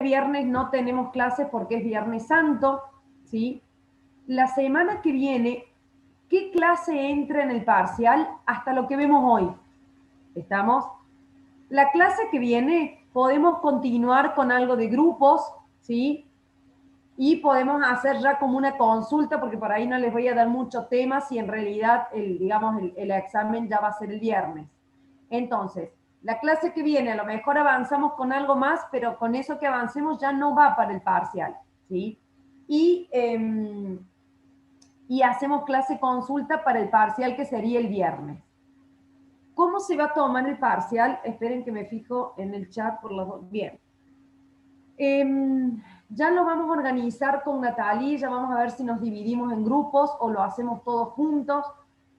viernes no tenemos clases porque es Viernes Santo, ¿sí? La semana que viene, ¿qué clase entra en el parcial hasta lo que vemos hoy? ¿Estamos? La clase que viene podemos continuar con algo de grupos, ¿sí? Y podemos hacer ya como una consulta, porque por ahí no les voy a dar muchos temas y en realidad, el examen ya va a ser el viernes. Entonces, la clase que viene a lo mejor avanzamos con algo más, pero con eso que avancemos ya no va para el parcial, ¿sí? Y hacemos clase consulta para el parcial que sería el viernes. ¿Cómo se va a tomar el parcial? Esperen que me fijo en el chat por los dos. Bien. Ya lo vamos a organizar con Natalie, ya vamos a ver si nos dividimos en grupos o lo hacemos todos juntos,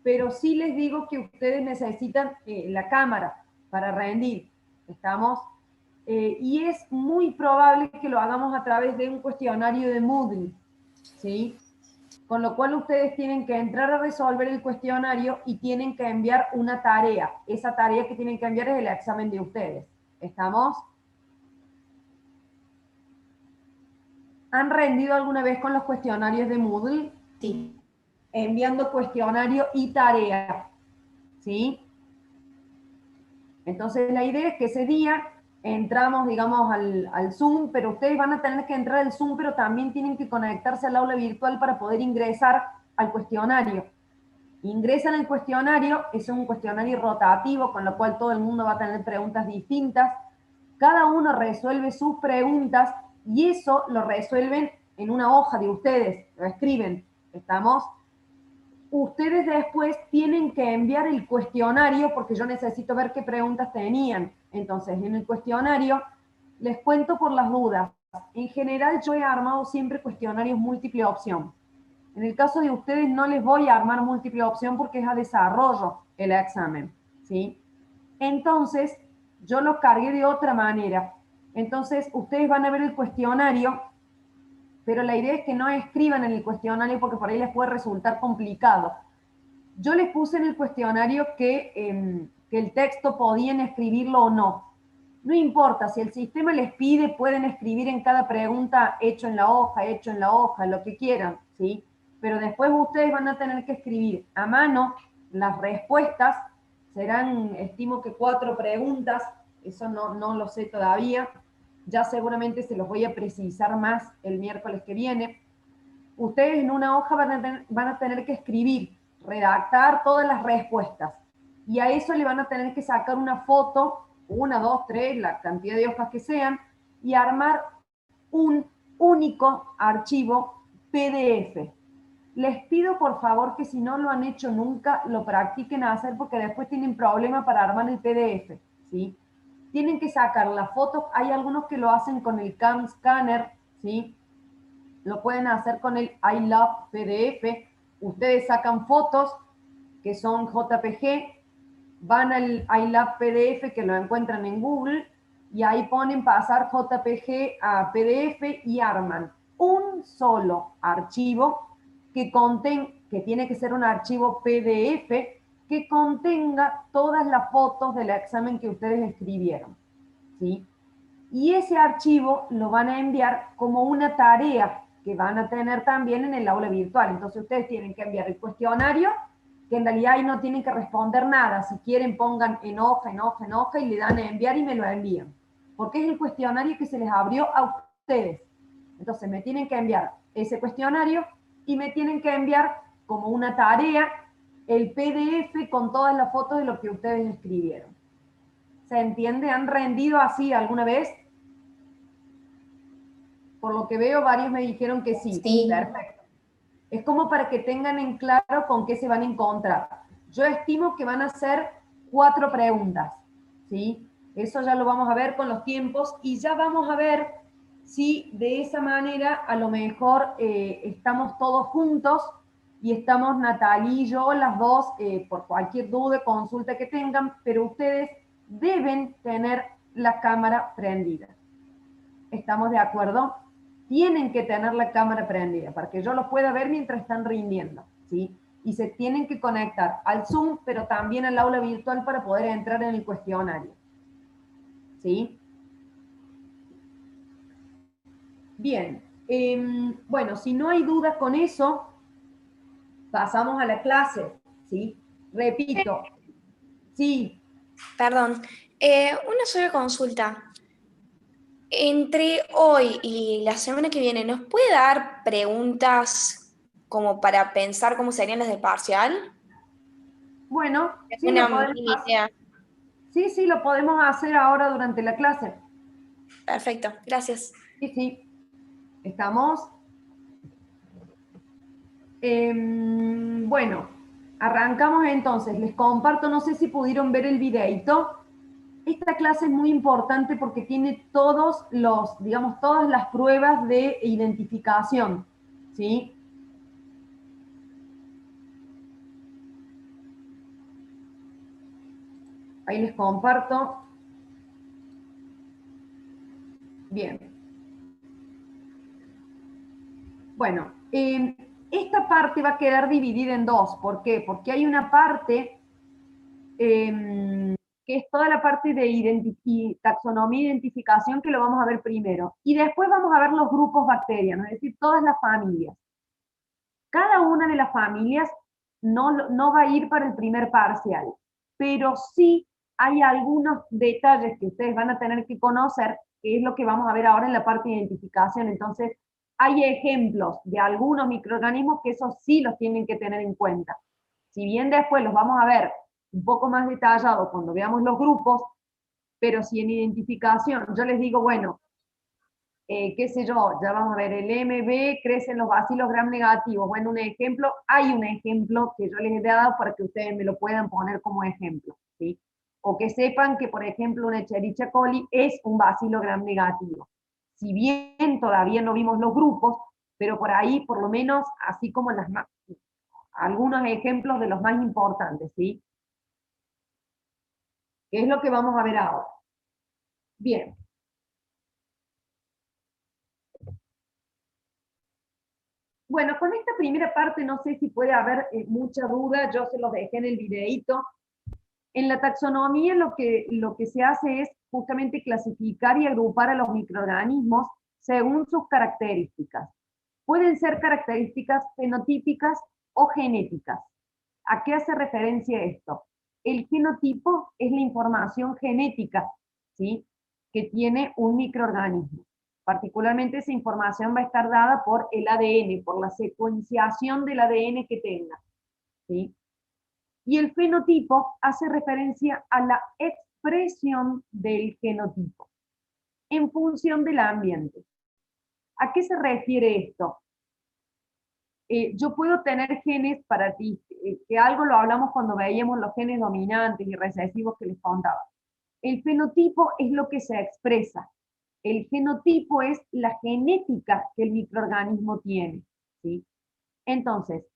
pero sí les digo que ustedes necesitan la cámara para rendir, ¿estamos? Y es muy probable que lo hagamos a través de un cuestionario de Moodle, ¿sí? Con lo cual ustedes tienen que entrar a resolver el cuestionario y tienen que enviar una tarea. Esa tarea que tienen que enviar es el examen de ustedes, ¿estamos? ¿Han rendido alguna vez con los cuestionarios de Moodle? Sí. Enviando cuestionario y tarea, ¿sí? Entonces la idea es que ese día entramos, digamos, al Zoom, pero ustedes van a tener que entrar al Zoom, pero también tienen que conectarse al aula virtual para poder ingresar al cuestionario. Ingresan al cuestionario, es un cuestionario rotativo, con lo cual todo el mundo va a tener preguntas distintas. Cada uno resuelve sus preguntas y eso lo resuelven en una hoja de ustedes, lo escriben, ¿estamos? Ustedes después tienen que enviar el cuestionario porque yo necesito ver qué preguntas tenían. Entonces, en el cuestionario, les cuento por las dudas. En general, yo he armado siempre cuestionarios múltiple opción. En el caso de ustedes, no les voy a armar múltiple opción porque es a desarrollo el examen, ¿sí? Entonces, yo lo cargué de otra manera. Entonces, ustedes van a ver el cuestionario, pero la idea es que no escriban en el cuestionario porque por ahí les puede resultar complicado. Yo les puse en el cuestionario que el texto podían escribirlo o no. No importa, si el sistema les pide, pueden escribir en cada pregunta hecho en la hoja, lo que quieran, ¿sí? Pero después ustedes van a tener que escribir a mano las respuestas, serán, estimo que 4 preguntas, eso no lo sé todavía, ya seguramente se los voy a precisar más el miércoles que viene. Ustedes en una hoja van a tener que escribir, redactar todas las respuestas. Y a eso le van a tener que sacar una foto, 1, 2, 3, la cantidad de hojas que sean, y armar un único archivo PDF. Les pido por favor que si no lo han hecho nunca, lo practiquen a hacer porque después tienen problema para armar el PDF, ¿sí? Tienen que sacar las fotos, hay algunos que lo hacen con el Cam Scanner, ¿sí? Lo pueden hacer con el I Love PDF. Ustedes sacan fotos que son JPG, van al I Love PDF que lo encuentran en Google y ahí ponen pasar JPG a PDF y arman un solo archivo que tiene que ser un archivo PDF que contenga todas las fotos del examen que ustedes escribieron, ¿sí? Y ese archivo lo van a enviar como una tarea que van a tener también en el aula virtual. Entonces ustedes tienen que enviar el cuestionario, que en realidad ahí no tienen que responder nada. Si quieren pongan en hoja, en hoja, en hoja y le dan a enviar y me lo envían. Porque es el cuestionario que se les abrió a ustedes. Entonces me tienen que enviar ese cuestionario y me tienen que enviar como una tarea el PDF con todas las fotos de lo que ustedes escribieron. ¿Se entiende? ¿Han rendido así alguna vez? Por lo que veo, varios me dijeron que sí. Sí. Perfecto. Es como para que tengan en claro con qué se van a encontrar. Yo estimo que van a ser 4 preguntas, ¿sí? Eso ya lo vamos a ver con los tiempos y ya vamos a ver si de esa manera a lo mejor estamos todos juntos y estamos Natalie y yo, las dos, por cualquier duda, consulta que tengan, pero ustedes deben tener la cámara prendida. ¿Estamos de acuerdo? Tienen que tener la cámara prendida para que yo los pueda ver mientras están rindiendo, ¿sí? Y se tienen que conectar al Zoom, pero también al aula virtual para poder entrar en el cuestionario, ¿sí? Bien, bueno, si no hay dudas con eso, pasamos a la clase, ¿sí? Repito, sí, Perdón, una sola consulta. Entre hoy y la semana que viene, ¿nos puede dar preguntas como para pensar cómo serían las de parcial? bueno, sí Una lo podemos mini hacer. idea. Sí, sí, lo podemos hacer ahora durante la clase. Perfecto, gracias. Sí, sí, estamos. Bueno, arrancamos entonces. Les comparto, no sé si pudieron ver el videito. Esta clase es muy importante porque tiene todos los, digamos, todas las pruebas de identificación, ¿sí? Ahí les comparto. Bien. Bueno, esta parte va a quedar dividida en dos. ¿Por qué? Porque hay una parte que es toda la parte de taxonomía e identificación que lo vamos a ver primero. Y después vamos a ver los grupos bacterianos, es decir, todas las familias. Cada una de las familias no va a ir para el primer parcial, pero sí hay algunos detalles que ustedes van a tener que conocer, que es lo que vamos a ver ahora en la parte de identificación. Entonces, hay ejemplos de algunos microorganismos que esos sí los tienen que tener en cuenta. Si bien después los vamos a ver un poco más detallados cuando veamos los grupos, pero si en identificación yo les digo, bueno, qué sé yo, ya vamos a ver, el MB crecen los bacilos gram negativos. Bueno, un ejemplo, hay un ejemplo que yo les he dado para que ustedes me lo puedan poner como ejemplo, ¿sí? O que sepan que, por ejemplo, una Escherichia coli es un bacilo gram negativo. Si bien todavía no vimos los grupos, pero por ahí, por lo menos, así como algunos ejemplos de los más importantes, ¿sí? Que es lo que vamos a ver ahora. Bien, bueno, con esta primera parte no sé si puede haber mucha duda, yo se los dejé en el videíto. En la taxonomía lo que se hace es justamente clasificar y agrupar a los microorganismos según sus características. Pueden ser características fenotípicas o genéticas. ¿A qué hace referencia esto? El genotipo es la información genética, ¿sí?, que tiene un microorganismo. Particularmente esa información va a estar dada por el ADN, por la secuenciación del ADN que tenga, ¿sí? Y el fenotipo hace referencia a la expresión del genotipo en función del ambiente. ¿A qué se refiere esto? Yo puedo tener genes para ti, que algo lo hablamos cuando veíamos los genes dominantes y recesivos que les contaba. El fenotipo es lo que se expresa. El genotipo es la genética que el microorganismo tiene, ¿sí? Entonces,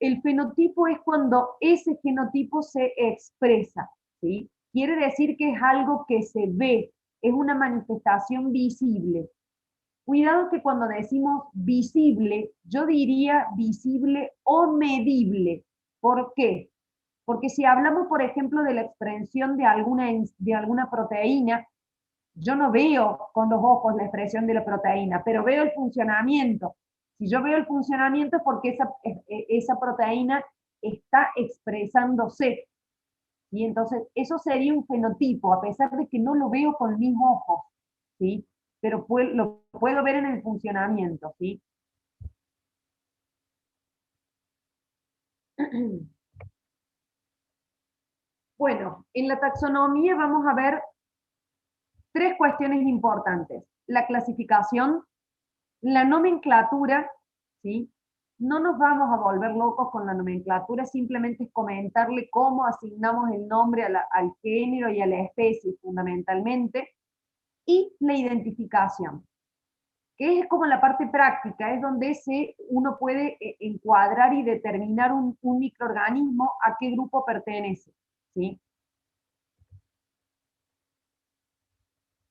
el fenotipo es cuando ese genotipo se expresa, ¿sí? Quiere decir que es algo que se ve, es una manifestación visible. Cuidado que cuando decimos visible, yo diría visible o medible. ¿Por qué? Porque si hablamos, por ejemplo, de la expresión de alguna proteína, yo no veo con los ojos la expresión de la proteína, pero veo el funcionamiento. Si yo veo el funcionamiento es porque esa proteína está expresándose. Y entonces eso sería un fenotipo, a pesar de que no lo veo con mis ojos, ¿sí? Pero lo puedo ver en el funcionamiento, ¿sí? Bueno, en la taxonomía vamos a ver tres cuestiones importantes. La clasificación, la nomenclatura, ¿sí? No nos vamos a volver locos con la nomenclatura, simplemente es comentarle cómo asignamos el nombre al género y a la especie fundamentalmente, y la identificación, que es como la parte práctica, es donde uno puede encuadrar y determinar un microorganismo a qué grupo pertenece, ¿sí?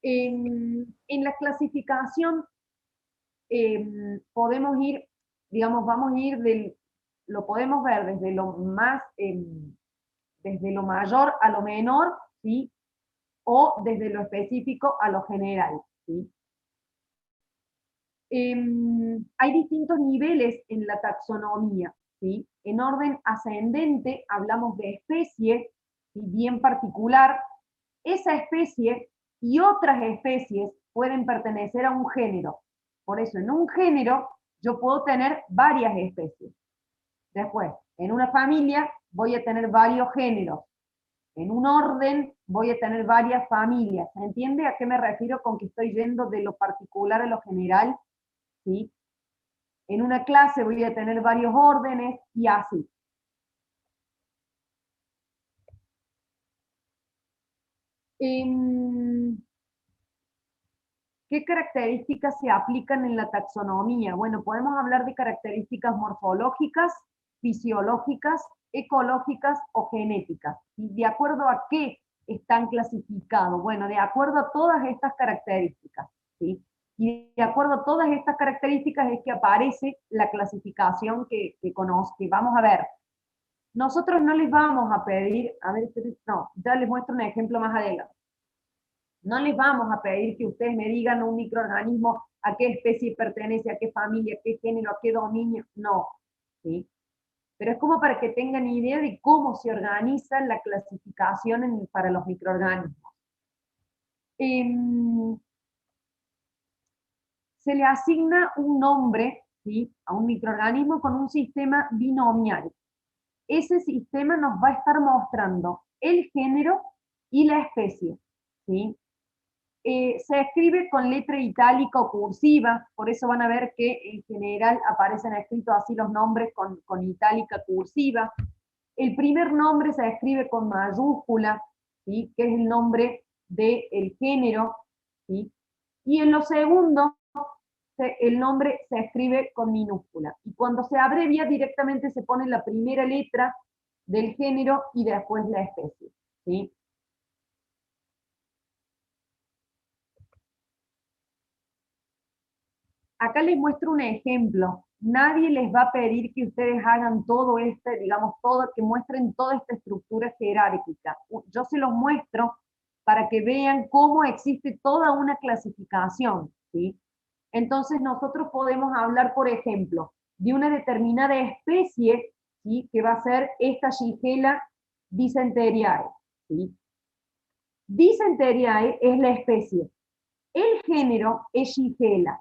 En la clasificación podemos ir, digamos, vamos a ir lo podemos ver desde lo mayor a lo menor, ¿sí? O desde lo específico a lo general, ¿sí? Hay distintos niveles en la taxonomía, ¿sí? En orden ascendente hablamos de especie, ¿sí? Bien particular. Esa especie y otras especies pueden pertenecer a un género. Por eso, en un género yo puedo tener varias especies. Después, en una familia voy a tener varios géneros. En un orden voy a tener varias familias. ¿Se entiende a qué me refiero con que estoy yendo de lo particular a lo general? ¿Sí? En una clase voy a tener varios órdenes y así. ¿Qué características se aplican en la taxonomía? Bueno, podemos hablar de características morfológicas, fisiológicas, ecológicas o genéticas. ¿Y de acuerdo a qué están clasificados? Bueno, de acuerdo a todas estas características, ¿sí? Y de acuerdo a todas estas características es que aparece la clasificación que vamos a ver. Nosotros no les vamos a pedir, a ver, no, ya les muestro un ejemplo más adelante. No les vamos a pedir que ustedes me digan un microorganismo a qué especie pertenece, a qué familia, a qué género, a qué dominio, no, ¿sí? Pero es como para que tengan idea de cómo se organiza la clasificación para los microorganismos. Se le asigna un nombre, ¿sí?, a un microorganismo con un sistema binomial. Ese sistema nos va a estar mostrando el género y la especie, ¿sí? Se escribe con letra itálica o cursiva, por eso van a ver que en general aparecen escritos así los nombres con itálica cursiva. El primer nombre se escribe con mayúscula, ¿sí?, que es el nombre del género, ¿sí? Y en lo segundo, el nombre se escribe con minúscula. Y cuando se abrevia directamente se pone la primera letra del género y después la especie, ¿sí? Acá les muestro un ejemplo. Nadie les va a pedir que ustedes hagan todo digamos, que muestren toda esta estructura jerárquica. Yo se los muestro para que vean cómo existe toda una clasificación, ¿sí? Entonces nosotros podemos hablar, por ejemplo, de una determinada especie, ¿sí?, que va a ser esta Shigella dysenteriae, ¿sí? Dysenteriae es la especie. El género es Shigella.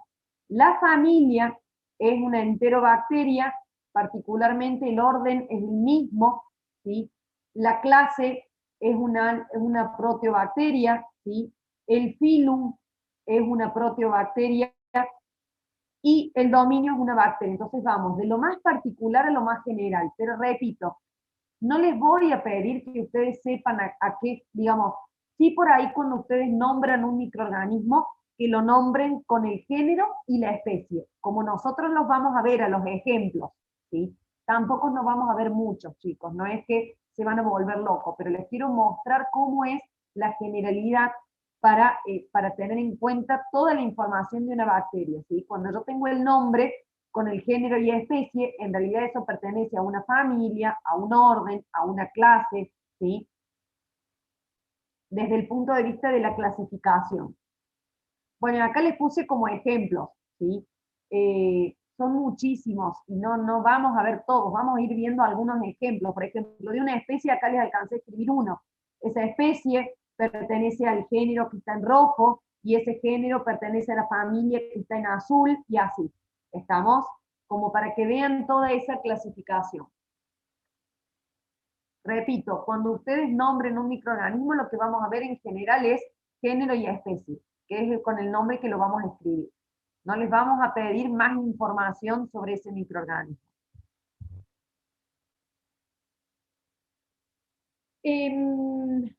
La familia es una enterobacteria, particularmente el orden es el mismo, ¿sí? La clase es una proteobacteria, ¿sí? El filum es una proteobacteria y el dominio es una bacteria. Entonces vamos de lo más particular a lo más general. Pero repito, no les voy a pedir que ustedes sepan a qué, digamos, sí por ahí cuando ustedes nombran un microorganismo, que lo nombren con el género y la especie, como nosotros los vamos a ver a los ejemplos, ¿sí? Tampoco nos vamos a ver muchos, chicos, no es que se van a volver locos, pero les quiero mostrar cómo es la generalidad para tener en cuenta toda la información de una bacteria, ¿sí? Cuando yo tengo el nombre, con el género y especie, en realidad eso pertenece a una familia, a un orden, a una clase, ¿sí? Desde el punto de vista de la clasificación. Bueno, acá les puse como ejemplos, ¿sí? Son muchísimos y no vamos a ver todos, vamos a ir viendo algunos ejemplos. Por ejemplo, de una especie, acá les alcancé a escribir uno. Esa especie pertenece al género que está en rojo y ese género pertenece a la familia que está en azul y así. ¿Estamos? Como para que vean toda esa clasificación. Repito, cuando ustedes nombren un microorganismo, lo que vamos a ver en general es género y especie, que es con el nombre que lo vamos a escribir. No les vamos a pedir más información sobre ese microorganismo. ¿Qué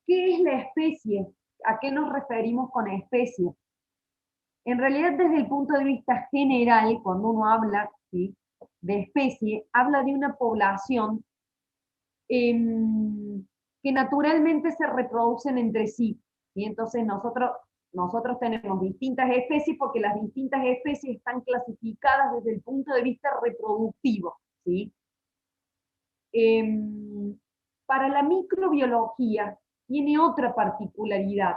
es la especie? ¿A qué nos referimos con especie? En realidad, desde el punto de vista general, cuando uno habla, ¿sí?, de especie, habla de una población que naturalmente se reproducen entre sí. Y entonces nosotros tenemos distintas especies porque las distintas especies están clasificadas desde el punto de vista reproductivo, ¿sí? Para la microbiología tiene otra particularidad,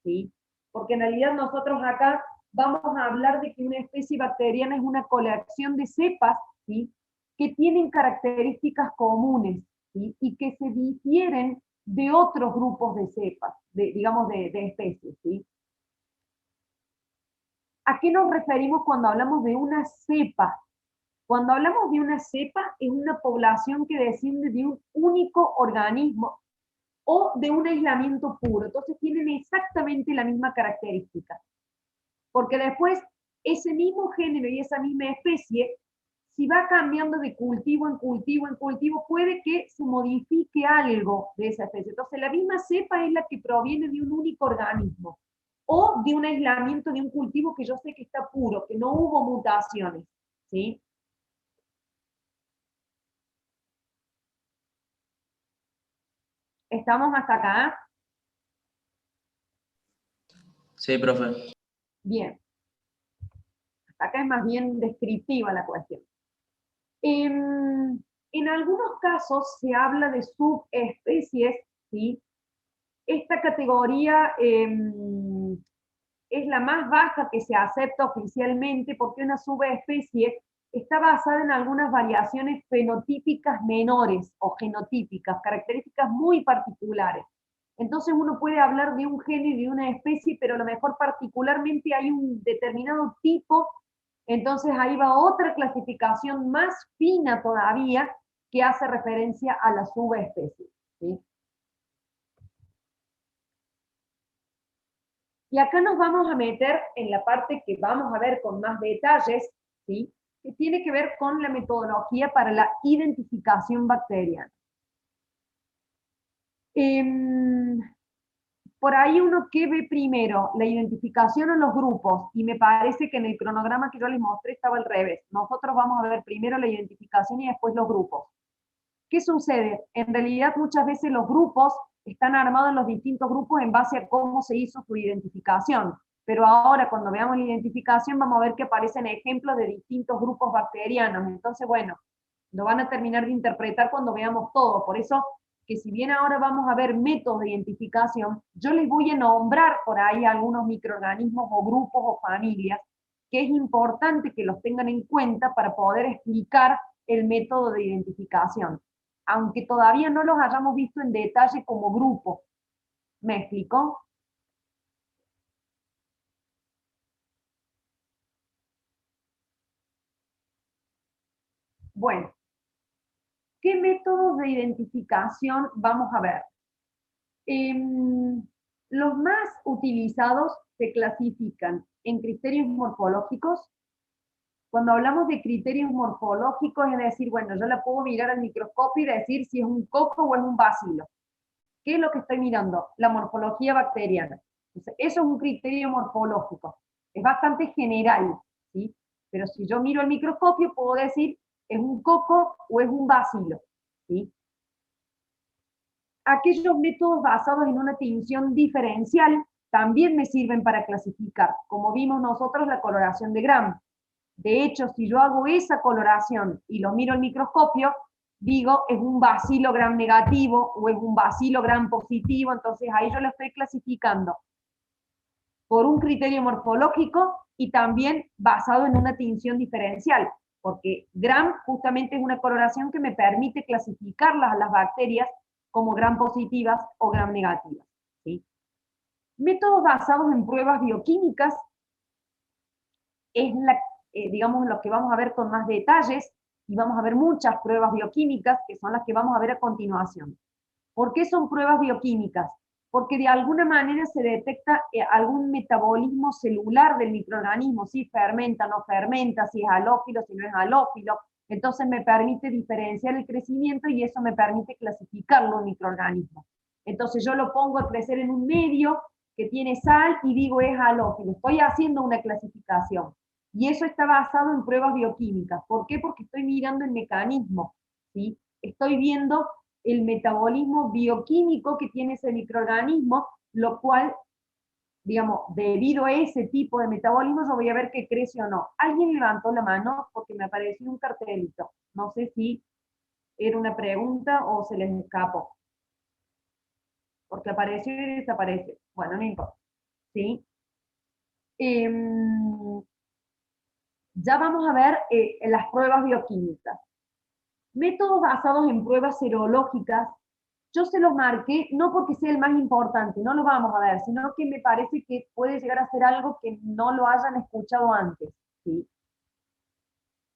¿sí? Porque en realidad nosotros acá vamos a hablar de que una especie bacteriana es una colección de cepas, ¿sí?, que tienen características comunes, ¿sí?, y que se difieren de otros grupos de cepas, digamos de especies, ¿sí? ¿A qué nos referimos cuando hablamos de una cepa? Cuando hablamos de una cepa, es una población que desciende de un único organismo o de un aislamiento puro. Entonces tienen exactamente la misma característica. Porque después, ese mismo género y esa misma especie, si va cambiando de cultivo en cultivo en cultivo, puede que se modifique algo de esa especie. Entonces, la misma cepa es la que proviene de un único organismo o de un aislamiento de un cultivo que yo sé que está puro, que no hubo mutaciones, ¿sí? ¿Estamos hasta acá? Sí, profe. Bien. Hasta acá es más bien descriptiva la cuestión. En algunos casos se habla de subespecies, ¿sí? Esta categoría es la más baja que se acepta oficialmente porque una subespecie está basada en algunas variaciones fenotípicas menores o genotípicas, características muy particulares. Entonces uno puede hablar de un género y de una especie, pero a lo mejor particularmente hay un determinado tipo, entonces ahí va otra clasificación más fina todavía que hace referencia a la subespecie, ¿sí? Y acá nos vamos a meter en la parte que vamos a ver con más detalles, ¿sí?, que tiene que ver con la metodología para la identificación bacteriana. Por ahí uno que ve primero, la identificación en los grupos, y me parece que en el cronograma que yo les mostré estaba al revés. Nosotros vamos a ver primero la identificación y después los grupos. ¿Qué sucede? En realidad muchas veces los grupos están armados en los distintos grupos en base a cómo se hizo su identificación. Pero ahora cuando veamos la identificación vamos a ver que aparecen ejemplos de distintos grupos bacterianos. Entonces, bueno, lo van a terminar de interpretar cuando veamos todo. Por eso que si bien ahora vamos a ver métodos de identificación, yo les voy a nombrar por ahí algunos microorganismos o grupos o familias que es importante que los tengan en cuenta para poder explicar el método de identificación, aunque todavía no los hayamos visto en detalle como grupo. ¿Me explico? Bueno, ¿qué métodos de identificación vamos a ver? Los más utilizados se clasifican en criterios morfológicos. Cuando hablamos de criterios morfológicos, es decir, bueno, yo la puedo mirar al microscopio y decir si es un coco o es un bacilo. ¿Qué es lo que estoy mirando? La morfología bacteriana. Entonces, eso es un criterio morfológico. Es bastante general, ¿sí? Pero si yo miro el microscopio, puedo decir, ¿es un coco o es un bacilo? ¿Sí? Aquellos métodos basados en una tinción diferencial también me sirven para clasificar, como vimos nosotros la coloración de Gram. De hecho, si yo hago esa coloración y lo miro al microscopio, digo, es un bacilo gram negativo o es un bacilo gram positivo, entonces ahí yo lo estoy clasificando por un criterio morfológico y también basado en una tinción diferencial, porque gram justamente es una coloración que me permite clasificar las bacterias como gram positivas o gram negativas, ¿sí? Métodos basados en pruebas bioquímicas es digamos, lo que vamos a ver con más detalles, y vamos a ver muchas pruebas bioquímicas, que son las que vamos a ver a continuación. ¿Por qué son pruebas bioquímicas? Porque de alguna manera se detecta algún metabolismo celular del microorganismo, si fermenta, no fermenta, si es halófilo, si no es halófilo. Entonces me permite diferenciar el crecimiento y eso me permite clasificarlo en microorganismos. Entonces yo lo pongo a crecer en un medio que tiene sal y digo es halófilo. Estoy haciendo una clasificación. Y eso está basado en pruebas bioquímicas. ¿Por qué? Porque estoy mirando el mecanismo, ¿sí? Estoy viendo el metabolismo bioquímico que tiene ese microorganismo, lo cual, digamos, debido a ese tipo de metabolismo, yo voy a ver que crece o no. Alguien levantó la mano porque me apareció un cartelito. No sé si era una pregunta o se les escapó. Porque apareció y desapareció. Bueno, no importa. ¿Sí? Ya vamos a ver las pruebas bioquímicas. Métodos basados en pruebas serológicas, yo se los marqué no porque sea el más importante, no lo vamos a ver, sino que me parece que puede llegar a ser algo que no lo hayan escuchado antes, ¿sí?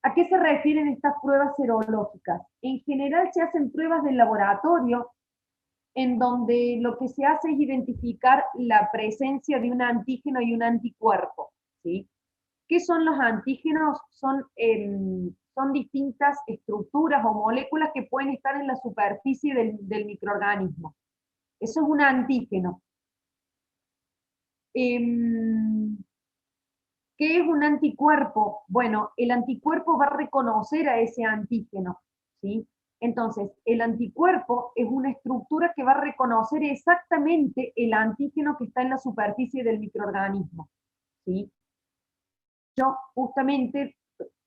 ¿A qué se refieren estas pruebas serológicas? En general se hacen pruebas del laboratorio en donde lo que se hace es identificar la presencia de un antígeno y un anticuerpo, ¿sí? ¿Qué son los antígenos? Son distintas estructuras o moléculas que pueden estar en la superficie del microorganismo. Eso es un antígeno. ¿Qué es un anticuerpo? Bueno, el anticuerpo va a reconocer a ese antígeno, ¿sí? Entonces, el anticuerpo es una estructura que va a reconocer exactamente el antígeno que está en la superficie del microorganismo, ¿sí? Justamente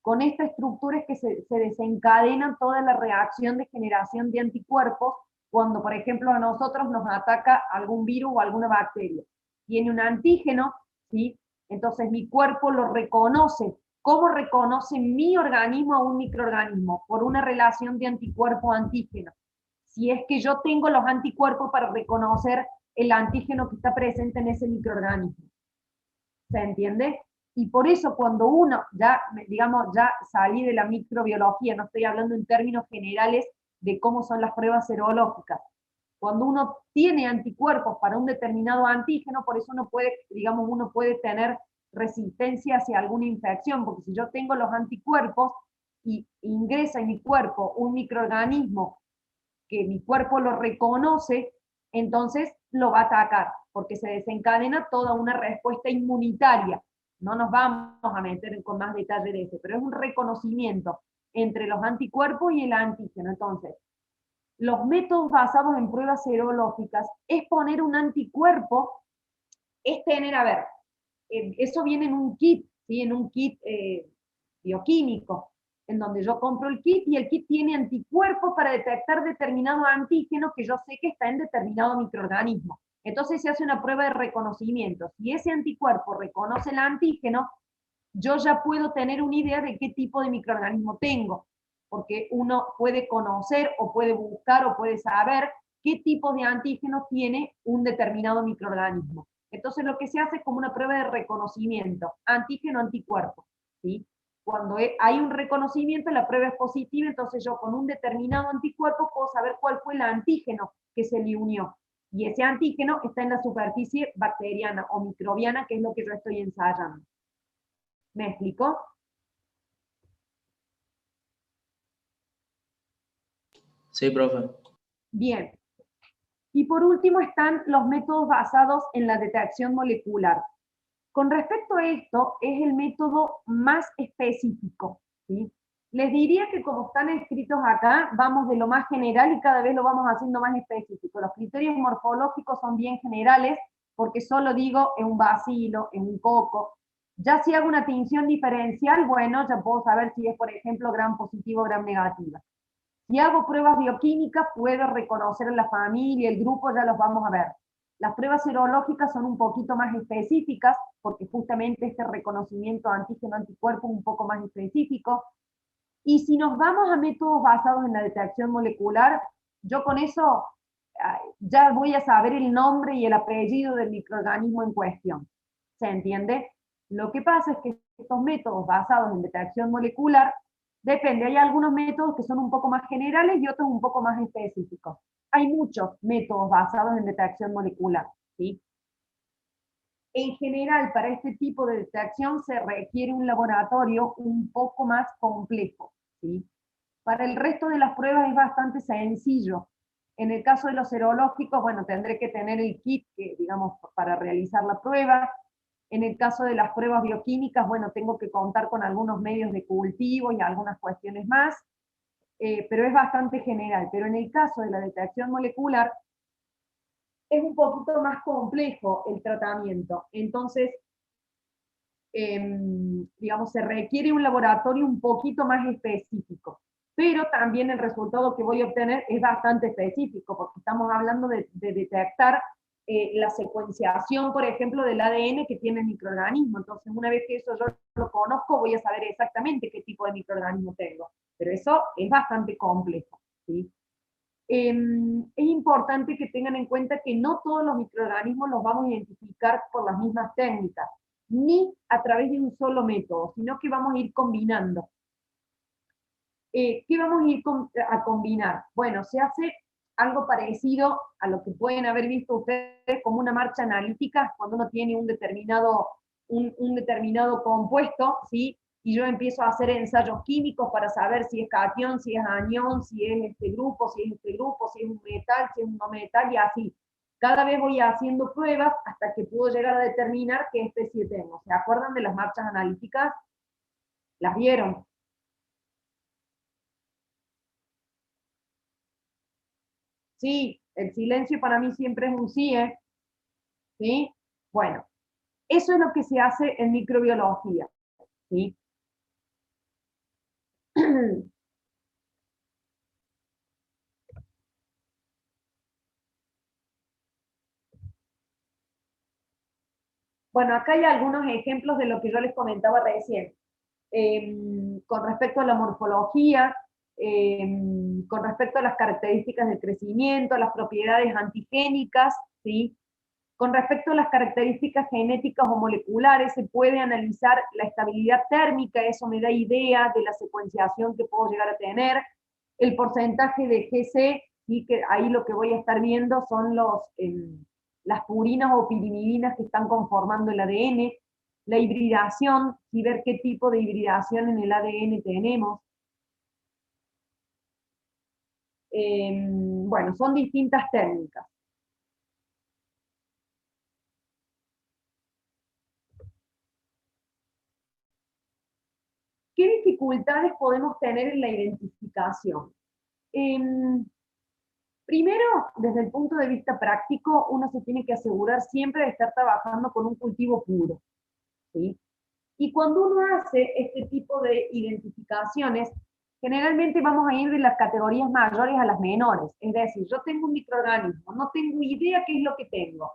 con esta estructura es que se desencadena toda la reacción de generación de anticuerpos cuando, por ejemplo, a nosotros nos ataca algún virus o alguna bacteria. Tiene un antígeno, ¿sí? Entonces mi cuerpo lo reconoce. ¿Cómo reconoce mi organismo a un microorganismo? Por una relación de anticuerpo-antígeno. Si es que yo tengo los anticuerpos para reconocer el antígeno que está presente en ese microorganismo. ¿Se entiende? Y por eso cuando uno, ya, digamos, ya salí de la microbiología, no estoy hablando en términos generales de cómo son las pruebas serológicas. Cuando uno tiene anticuerpos para un determinado antígeno, por eso uno puede, digamos, uno puede tener resistencia hacia alguna infección, porque si yo tengo los anticuerpos y ingresa en mi cuerpo un microorganismo que mi cuerpo lo reconoce, entonces lo va a atacar, porque se desencadena toda una respuesta inmunitaria. No nos vamos a meter con más detalle de eso, pero es un reconocimiento entre los anticuerpos y el antígeno. Entonces, los métodos basados en pruebas serológicas es poner un anticuerpo, es tener, a ver, eso viene en un kit, ¿sí? En un kit bioquímico, en donde yo compro el kit y el kit tiene anticuerpos para detectar determinado antígeno que yo sé que está en determinado microorganismo. Entonces se hace una prueba de reconocimiento. Si ese anticuerpo reconoce el antígeno, yo ya puedo tener una idea de qué tipo de microorganismo tengo, porque uno puede conocer o puede buscar o puede saber qué tipo de antígeno tiene un determinado microorganismo. Entonces lo que se hace es como una prueba de reconocimiento, antígeno-anticuerpo, ¿sí? Cuando hay un reconocimiento, la prueba es positiva, entonces yo con un determinado anticuerpo puedo saber cuál fue el antígeno que se le unió. Y ese antígeno está en la superficie bacteriana o microbiana, que es lo que yo estoy ensayando. ¿Me explico? Sí, profe. Bien. Y por último están los métodos basados en la detección molecular. Con respecto a esto, es el método más específico, ¿sí? Les diría que como están escritos acá, vamos de lo más general y cada vez lo vamos haciendo más específico. Los criterios morfológicos son bien generales, porque solo digo en un bacilo, en un coco. Ya si hago una tinción diferencial, bueno, ya puedo saber si es, por ejemplo, gram positivo o gram negativa. Si hago pruebas bioquímicas, puedo reconocer la familia, el grupo, ya los vamos a ver. Las pruebas serológicas son un poquito más específicas, porque justamente este reconocimiento antígeno-anticuerpo es un poco más específico. Y si nos vamos a métodos basados en la detección molecular, yo con eso ya voy a saber el nombre y el apellido del microorganismo en cuestión. ¿Se entiende? Lo que pasa es que estos métodos basados en detección molecular, depende, hay algunos métodos que son un poco más generales y otros un poco más específicos. Hay muchos métodos basados en detección molecular, ¿sí? En general, para este tipo de detección se requiere un laboratorio un poco más complejo, ¿sí? Para el resto de las pruebas es bastante sencillo. En el caso de los serológicos, bueno, tendré que tener el kit, que, digamos, para realizar la prueba. En el caso de las pruebas bioquímicas, bueno, tengo que contar con algunos medios de cultivo y algunas cuestiones más, pero es bastante general. Pero en el caso de la detección molecular, es un poquito más complejo el tratamiento. Entonces, digamos, se requiere un laboratorio un poquito más específico. Pero también el resultado que voy a obtener es bastante específico, porque estamos hablando de detectar la secuenciación, por ejemplo, del ADN que tiene el microorganismo. Entonces, una vez que eso yo lo conozco, voy a saber exactamente qué tipo de microorganismo tengo. Pero eso es bastante complejo, ¿sí? Es importante que tengan en cuenta que no todos los microorganismos los vamos a identificar por las mismas técnicas, ni a través de un solo método, sino que vamos a ir combinando. ¿Qué vamos a ir a combinar? Bueno, se hace algo parecido a lo que pueden haber visto ustedes como una marcha analítica, cuando uno tiene un determinado compuesto, ¿sí? Y yo empiezo a hacer ensayos químicos para saber si es catión, si es anión, si es este grupo, si es este grupo, si es un metal, si es un no metal, y así. Cada vez voy haciendo pruebas hasta que puedo llegar a determinar qué especie tengo. ¿Se acuerdan de las marchas analíticas? ¿Las vieron? Sí, el silencio para mí siempre es un sí, ¿eh? ¿Sí? Bueno, eso es lo que se hace en microbiología, ¿sí? Bueno, acá hay algunos ejemplos de lo que yo les comentaba recién. Con respecto a la morfología, con respecto a las características del crecimiento, a las propiedades antigénicas, ¿sí? Con respecto a las características genéticas o moleculares, se puede analizar la estabilidad térmica, eso me da idea de la secuenciación que puedo llegar a tener, el porcentaje de GC, y que ahí lo que voy a estar viendo son las purinas o pirimidinas que están conformando el ADN, la hibridación, y ver qué tipo de hibridación en el ADN tenemos. Bueno, son distintas técnicas. ¿Qué dificultades podemos tener en la identificación? Primero, desde el punto de vista práctico, uno se tiene que asegurar siempre de estar trabajando con un cultivo puro, ¿sí? Y cuando uno hace este tipo de identificaciones, generalmente vamos a ir de las categorías mayores a las menores. Es decir, yo tengo un microorganismo, no tengo idea qué es lo que tengo.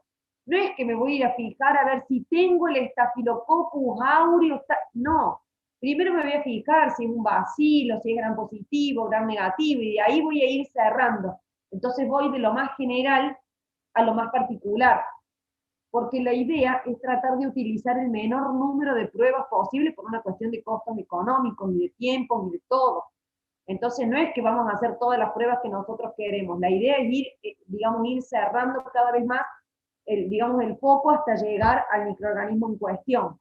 No es que me voy a ir a fijar a ver si tengo el Staphylococcus aureus, no. Primero me voy a fijar si es un bacilo, si es gram positivo, gram negativo, y de ahí voy a ir cerrando. Entonces voy de lo más general a lo más particular, porque la idea es tratar de utilizar el menor número de pruebas posible por una cuestión de costos económicos, ni de tiempo, ni de todo. Entonces no es que vamos a hacer todas las pruebas que nosotros queremos. La idea es ir, digamos, ir cerrando cada vez más digamos, el foco hasta llegar al microorganismo en cuestión.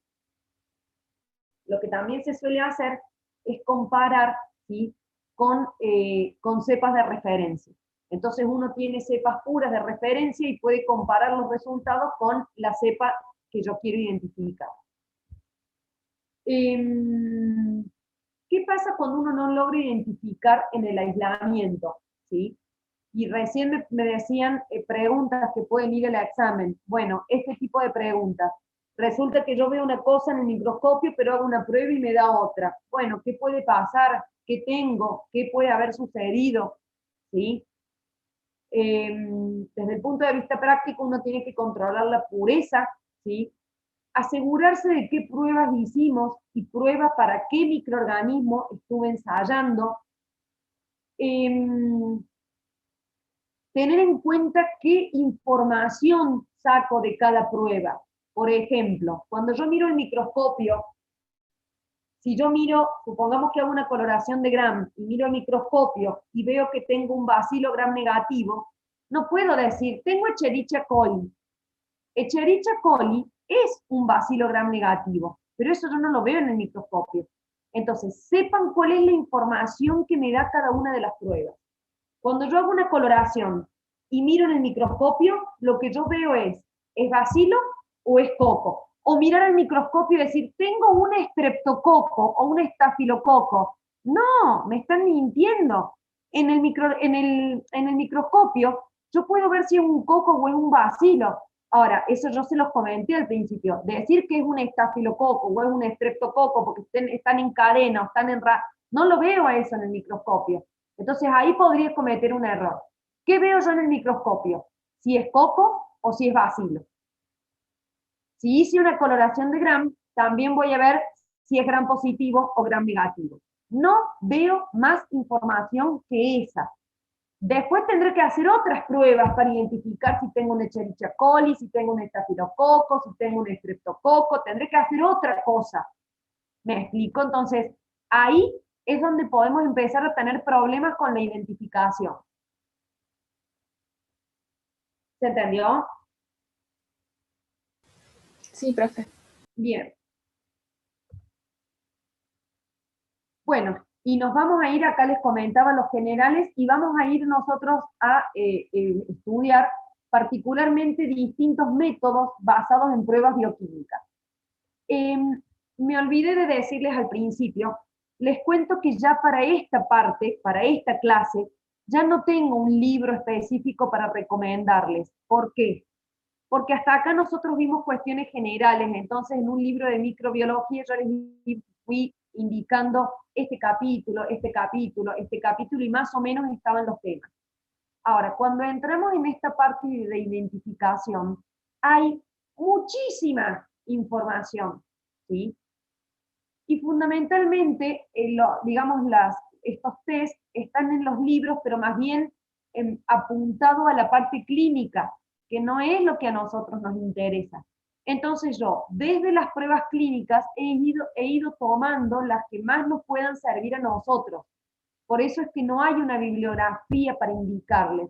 Lo que también se suele hacer es comparar, ¿sí? con cepas de referencia. Entonces uno tiene cepas puras de referencia y puede comparar los resultados con la cepa que yo quiero identificar. ¿Qué pasa cuando uno no logra identificar en el aislamiento? ¿Sí? Y recién me decían preguntas que pueden ir al examen. Bueno, este tipo de preguntas. Resulta que yo veo una cosa en el microscopio, pero hago una prueba y me da otra. Bueno, ¿qué puede pasar? ¿Qué tengo? ¿Qué puede haber sucedido? ¿Sí? Desde el punto de vista práctico, uno tiene que controlar la pureza, ¿sí? Asegurarse de qué pruebas hicimos y pruebas para qué microorganismo estuve ensayando. Tener en cuenta qué información saco de cada prueba. Por ejemplo, cuando yo miro el microscopio, si yo miro, supongamos que hago una coloración de Gram y miro el microscopio y veo que tengo un bacilo Gram negativo, no puedo decir, tengo Escherichia coli. Escherichia coli es un bacilo Gram negativo, pero eso yo no lo veo en el microscopio. Entonces, sepan cuál es la información que me da cada una de las pruebas. Cuando yo hago una coloración y miro en el microscopio, lo que yo veo ¿es bacilo o es coco? O mirar al microscopio y decir, tengo un estreptococo o un estafilococo. No, me están mintiendo. En el microscopio yo puedo ver si es un coco o es un bacilo. Ahora, eso yo se los comenté al principio. Decir que es un estafilococo o es un estreptococo porque están en cadena o están en no lo veo a eso en el microscopio. Entonces ahí podría cometer un error. ¿Qué veo yo en el microscopio? Si es coco o si es bacilo. Si hice una coloración de Gram, también voy a ver si es Gram positivo o Gram negativo. No veo más información que esa. Después tendré que hacer otras pruebas para identificar si tengo un Escherichia coli, si tengo un estafilococo, si tengo un estreptococo, tendré que hacer otra cosa. ¿Me explico? Entonces, ahí es donde podemos empezar a tener problemas con la identificación. ¿Se entendió? Sí, profe. Bien. Bueno, y nos vamos a ir, acá les comentaba los generales, y vamos a ir nosotros a estudiar particularmente distintos métodos basados en pruebas bioquímicas. Me olvidé de decirles al principio, les cuento que ya para esta parte, para esta clase, ya no tengo un libro específico para recomendarles. ¿Por qué? Porque hasta acá nosotros vimos cuestiones generales, entonces en un libro de microbiología yo les fui indicando este capítulo, este capítulo, este capítulo, y más o menos estaban los temas. Ahora, cuando entramos en esta parte de identificación, hay muchísima información, ¿sí? Y fundamentalmente, digamos, estos test están en los libros, pero más bien apuntado a la parte clínica, que no es lo que a nosotros nos interesa. Entonces yo, desde las pruebas clínicas, he ido tomando las que más nos puedan servir a nosotros. Por eso es que no hay una bibliografía para indicarles.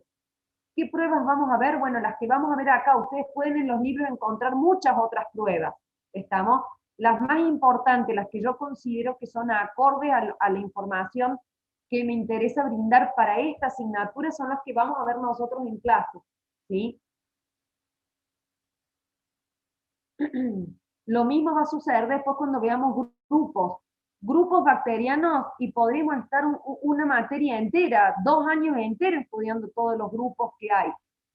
¿Qué pruebas vamos a ver? Bueno, las que vamos a ver acá, ustedes pueden en los libros encontrar muchas otras pruebas. ¿Estamos? Las más importantes, las que yo considero que son acordes a la información que me interesa brindar para esta asignatura, son las que vamos a ver nosotros en clase. ¿Sí? Lo mismo va a suceder después cuando veamos grupos bacterianos, y podremos estar una materia entera, 2 años enteros estudiando todos los grupos que hay.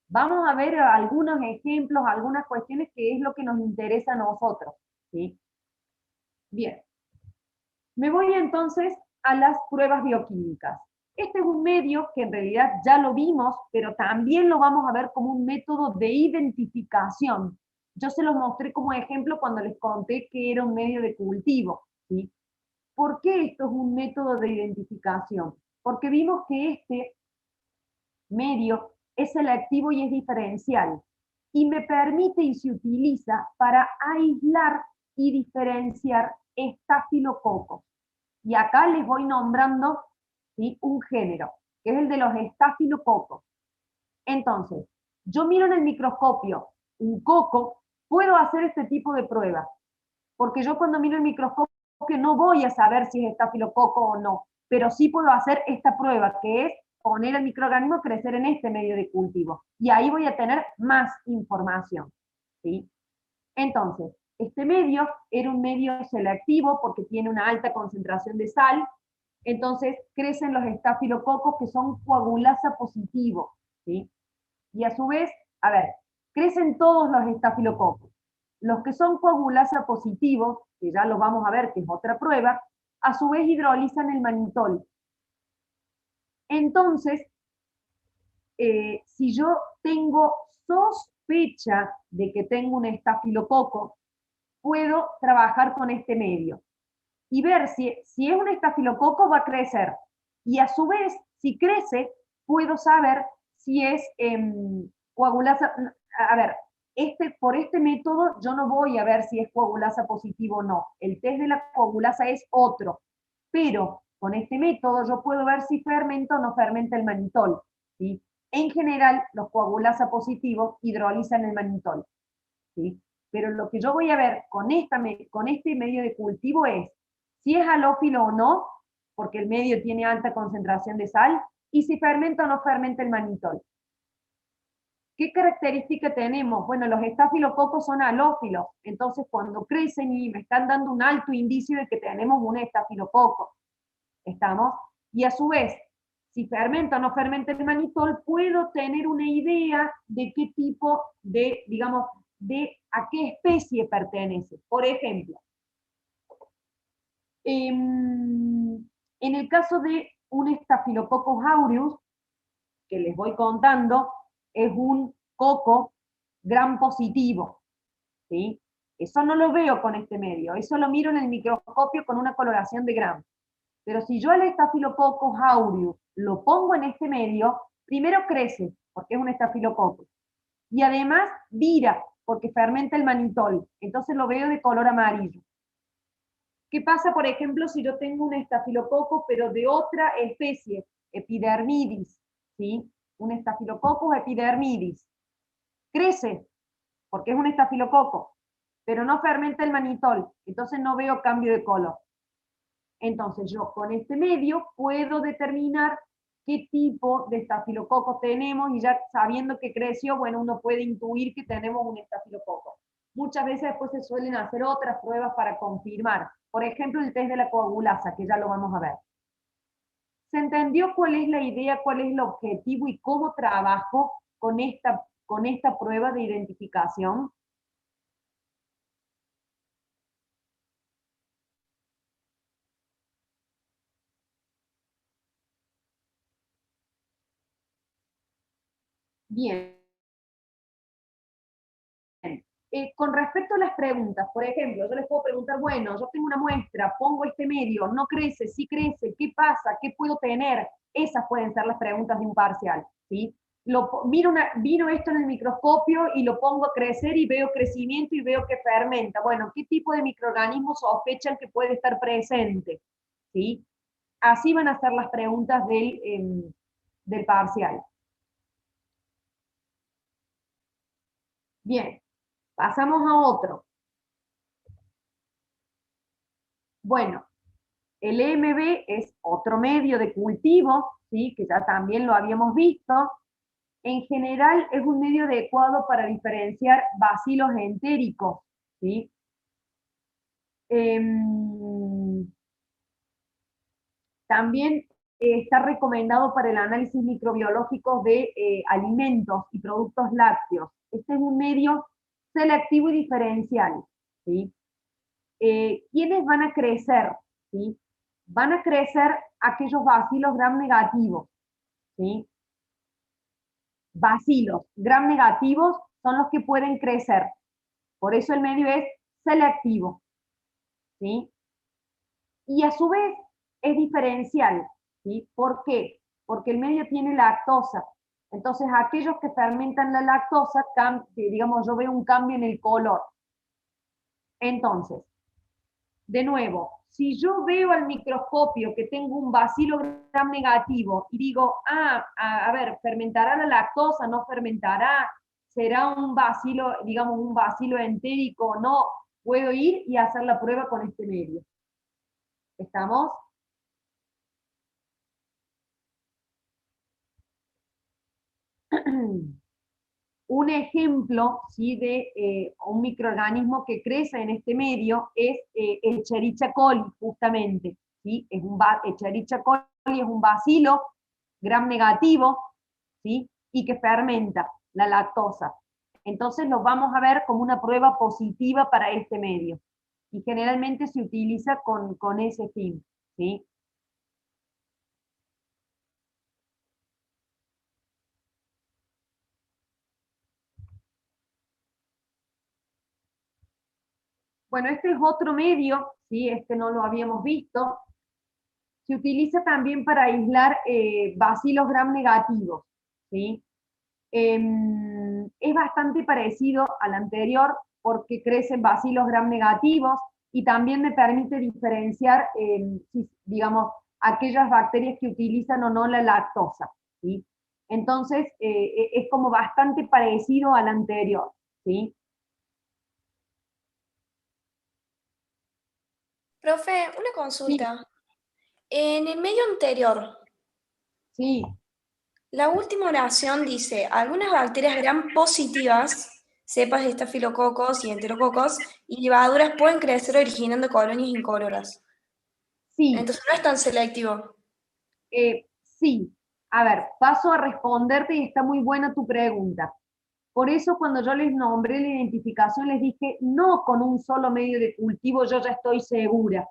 Vamos a ver algunos ejemplos, algunas cuestiones que es lo que nos interesa a nosotros. ¿Sí? Bien. Me voy entonces a las pruebas bioquímicas. Este es un medio que en realidad ya lo vimos, pero también lo vamos a ver como un método de identificación. Yo se los mostré como ejemplo cuando les conté que era un medio de cultivo, ¿sí? ¿Por qué esto es un método de identificación? Porque vimos que este medio es selectivo y es diferencial, y me permite y se utiliza para aislar y diferenciar estafilococos. Y acá les voy nombrando, ¿sí?, un género, que es el de los estafilococos. Entonces, yo miro en el microscopio un coco, puedo hacer este tipo de pruebas, porque yo cuando miro el microscopio no voy a saber si es estafilococo o no, pero sí puedo hacer esta prueba, que es poner el microorganismo a crecer en este medio de cultivo. Y ahí voy a tener más información, ¿sí? Entonces, este medio era un medio selectivo porque tiene una alta concentración de sal, entonces crecen los estafilococos que son coagulasa positivos, ¿sí? Y a su vez, a ver, crecen todos los estafilococos. Los que son coagulasa positivos, que ya los vamos a ver, que es otra prueba, a su vez hidrolizan el manitol. Entonces, si yo tengo sospecha de que tengo un estafilococo, puedo trabajar con este medio y ver si es un estafilococo, va a crecer. Y a su vez, si crece, puedo saber si es coagulasa. A ver, por este método yo no voy a ver si es coagulasa positivo o no. El test de la coagulasa es otro. Pero con este método yo puedo ver si fermenta o no fermenta el manitol, ¿sí? En general, los coagulasa positivos hidrolizan el manitol, ¿sí? Pero lo que yo voy a ver con este medio de cultivo es si es halófilo o no, porque el medio tiene alta concentración de sal, y si fermenta o no fermenta el manitol. ¿Qué característica tenemos? Bueno, los estafilococos son halófilos, entonces cuando crecen y me están dando un alto indicio de que tenemos un estafilococo, ¿estamos? Y a su vez, si fermenta o no fermenta el manitol, puedo tener una idea de qué tipo de, digamos, de a qué especie pertenece. Por ejemplo, en el caso de un Staphylococcus aureus, que les voy contando, es un coco gram positivo, ¿sí? Eso no lo veo con este medio, eso lo miro en el microscopio con una coloración de gram. Pero si yo al Staphylococcus aureus lo pongo en este medio, primero crece, porque es un estafilococo, y además vira, porque fermenta el manitol, entonces lo veo de color amarillo. ¿Qué pasa, por ejemplo, si yo tengo un estafilococo, pero de otra especie, epidermidis, ¿sí? Un Staphylococcus epidermidis. Crece, porque es un estafilococo, pero no fermenta el manitol, entonces no veo cambio de color. Entonces yo con este medio puedo determinar qué tipo de estafilococo tenemos, y ya sabiendo que creció, bueno, uno puede intuir que tenemos un estafilococo. Muchas veces después se suelen hacer otras pruebas para confirmar. Por ejemplo, el test de la coagulasa, que ya lo vamos a ver. ¿Se entendió cuál es la idea, cuál es el objetivo y cómo trabajo con esta prueba de identificación? Bien. Con respecto a las preguntas, por ejemplo, yo les puedo preguntar, bueno, yo tengo una muestra, pongo este medio, no crece, sí crece, ¿qué pasa? ¿Qué puedo tener? Esas pueden ser las preguntas de un parcial, ¿sí? Miro esto en el microscopio y lo pongo a crecer y veo crecimiento y veo que fermenta. Bueno, ¿qué tipo de microorganismos sospechan que puede estar presente? ¿Sí? Así van a ser las preguntas del parcial. Bien, pasamos a otro. Bueno, el EMB es otro medio de cultivo, ¿sí? Que ya también lo habíamos visto. En general es un medio adecuado para diferenciar bacilos entéricos, ¿sí? También está recomendado para el análisis microbiológico de alimentos y productos lácteos. Este es un medio selectivo y diferencial, ¿sí? ¿Quiénes van a crecer? ¿Sí? Van a crecer aquellos bacilos gram negativos, ¿sí? Bacilos gram negativos son los que pueden crecer. Por eso el medio es selectivo, ¿sí? Y a su vez es diferencial, ¿sí? ¿Por qué? Porque el medio tiene lactosa. Entonces, aquellos que fermentan la lactosa, digamos, yo veo un cambio en el color. Entonces, de nuevo, si yo veo al microscopio que tengo un bacilo gram negativo y digo, a ver, ¿fermentará la lactosa? ¿No fermentará? ¿Será un bacilo, digamos, un bacilo entérico? No, puedo ir y hacer la prueba con este medio. ¿Estamos? Un ejemplo, ¿sí?, de un microorganismo que crece en este medio es el Escherichia coli, justamente. ¿Sí? Escherichia coli es un bacilo gram negativo, ¿sí?, y que fermenta la lactosa. Entonces lo vamos a ver como una prueba positiva para este medio. Y generalmente se utiliza con ese fin, ¿sí? Bueno, este es otro medio, ¿sí? Este no lo habíamos visto. Se utiliza también para aislar bacilos gram negativos, ¿sí? Es bastante parecido al anterior porque crecen bacilos gram negativos y también me permite diferenciar, digamos, aquellas bacterias que utilizan o no la lactosa, ¿sí? Entonces, es como bastante parecido al anterior, ¿sí? Profe, una Sí, consulta. En el medio anterior, sí. la última oración dice, algunas bacterias gram positivas, cepas de estafilococos y enterococos, y levaduras pueden crecer originando colonias incoloras. Sí, Entonces no es tan selectivo. sí. A ver, paso a responderte y está muy buena tu pregunta. Por eso cuando yo les nombré la identificación les dije, no con un solo medio de cultivo yo ya estoy segura.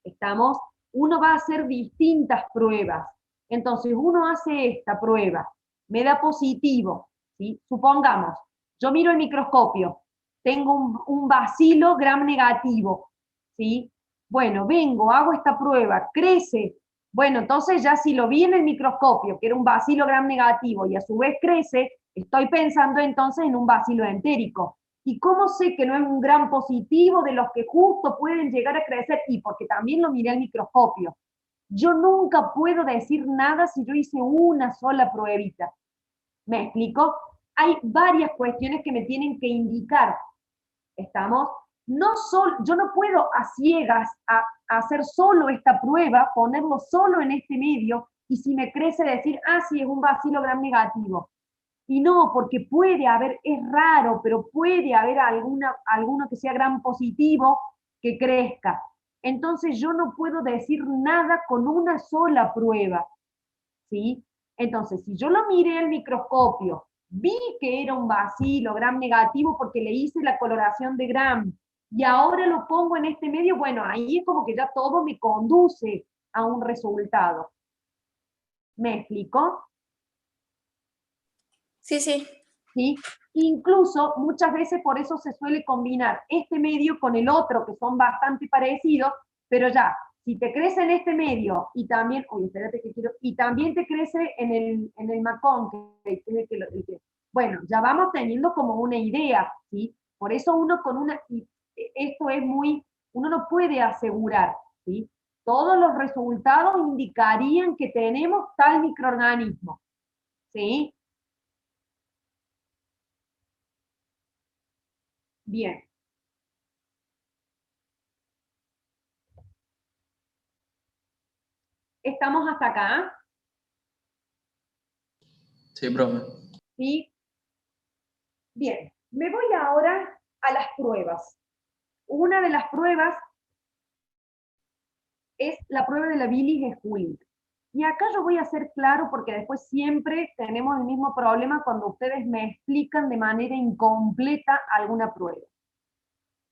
¿Estamos? Uno va a hacer distintas pruebas. Entonces uno hace esta prueba, me da positivo, ¿sí? Supongamos, Yo miro el microscopio, tengo un bacilo gram negativo, ¿sí? Bueno, vengo, hago esta prueba, crece. Bueno, entonces ya si lo vi en el microscopio, que era un bacilo gram negativo, y a su vez crece, estoy pensando entonces en un bacilo entérico. ¿Y cómo sé que no es un gram positivo de los que justo pueden llegar a crecer? Y porque también lo miré al microscopio. Yo nunca puedo decir nada si yo hice una sola pruebita. ¿Me explico? Hay varias cuestiones que me tienen que indicar. ¿Estamos? No solo, yo no puedo a ciegas hacer solo esta prueba, ponerlo solo en este medio, y si me crece decir, ah, sí, es un bacilo gram negativo. Y no, porque puede haber, es raro, pero puede haber alguno que sea gram positivo que crezca. Entonces yo no puedo decir nada con una sola prueba, ¿sí? Entonces, si yo lo miré al microscopio, vi que era un bacilo gram negativo porque le hice la coloración de gram, y ahora lo pongo en este medio, bueno, ahí es como que ya todo me conduce a un resultado. ¿Me explico? Sí, sí. ¿Sí? Incluso muchas veces por eso se suele combinar este medio con el otro, que son bastante parecidos, pero ya, si te crece en este medio y también, oye, espérate que quiero, y también te crece en el macón, que es el que, bueno, ya vamos teniendo como una idea, ¿sí? Por eso uno con una, y esto es muy, uno no puede asegurar, ¿sí? Todos los resultados indicarían que tenemos tal microorganismo, ¿sí? Bien. ¿Estamos hasta acá? Sí, profe. ¿Sí? Bien, me voy ahora a las pruebas. Una de las pruebas es la prueba de la bilis esculina. Y acá yo voy a ser claro porque después siempre tenemos el mismo problema cuando ustedes me explican de manera incompleta alguna prueba.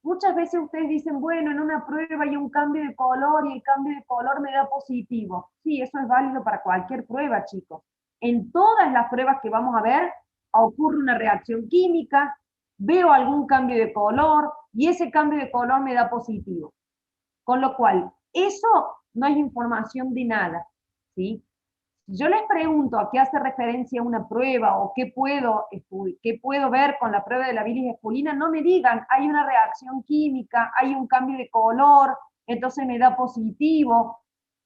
Muchas veces ustedes dicen, bueno, en una prueba hay un cambio de color y el cambio de color me da positivo. Sí, eso es válido para cualquier prueba, chicos. En todas las pruebas que vamos a ver, ocurre una reacción química, veo algún cambio de color y ese cambio de color me da positivo. Con lo cual, eso no es información de nada, ¿sí? Yo les pregunto a qué hace referencia una prueba o qué puedo ver con la prueba de la bilis esculina, no me digan, hay una reacción química, hay un cambio de color, entonces me da positivo,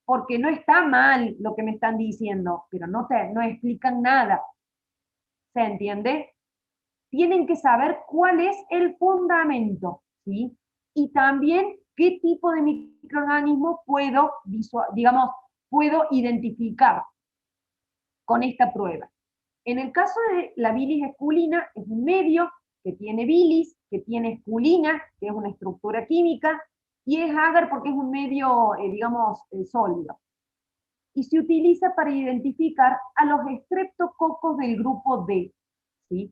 porque no está mal lo que me están diciendo, pero no explican nada. ¿Se entiende? Tienen que saber cuál es el fundamento, ¿sí? Y también qué tipo de microorganismo puedo identificar con esta prueba. En el caso de la bilis esculina, es un medio que tiene bilis, que tiene esculina, que es una estructura química, y es agar porque es un medio, sólido. Y se utiliza para identificar a los estreptococos del grupo D, ¿sí?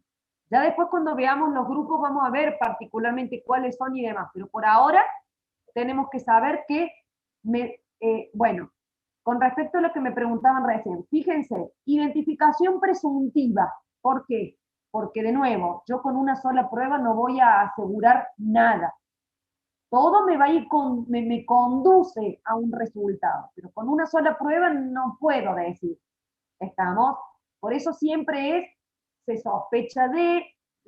Ya después cuando veamos los grupos vamos a ver particularmente cuáles son y demás, pero por ahora tenemos que saber que, bueno, con respecto a lo que me preguntaban recién, fíjense, identificación presuntiva. ¿Por qué? Porque de nuevo, yo con una sola prueba no voy a asegurar nada. Todo me va a ir me conduce a un resultado, pero con una sola prueba no puedo decir. ¿Estamos? Por eso siempre se sospecha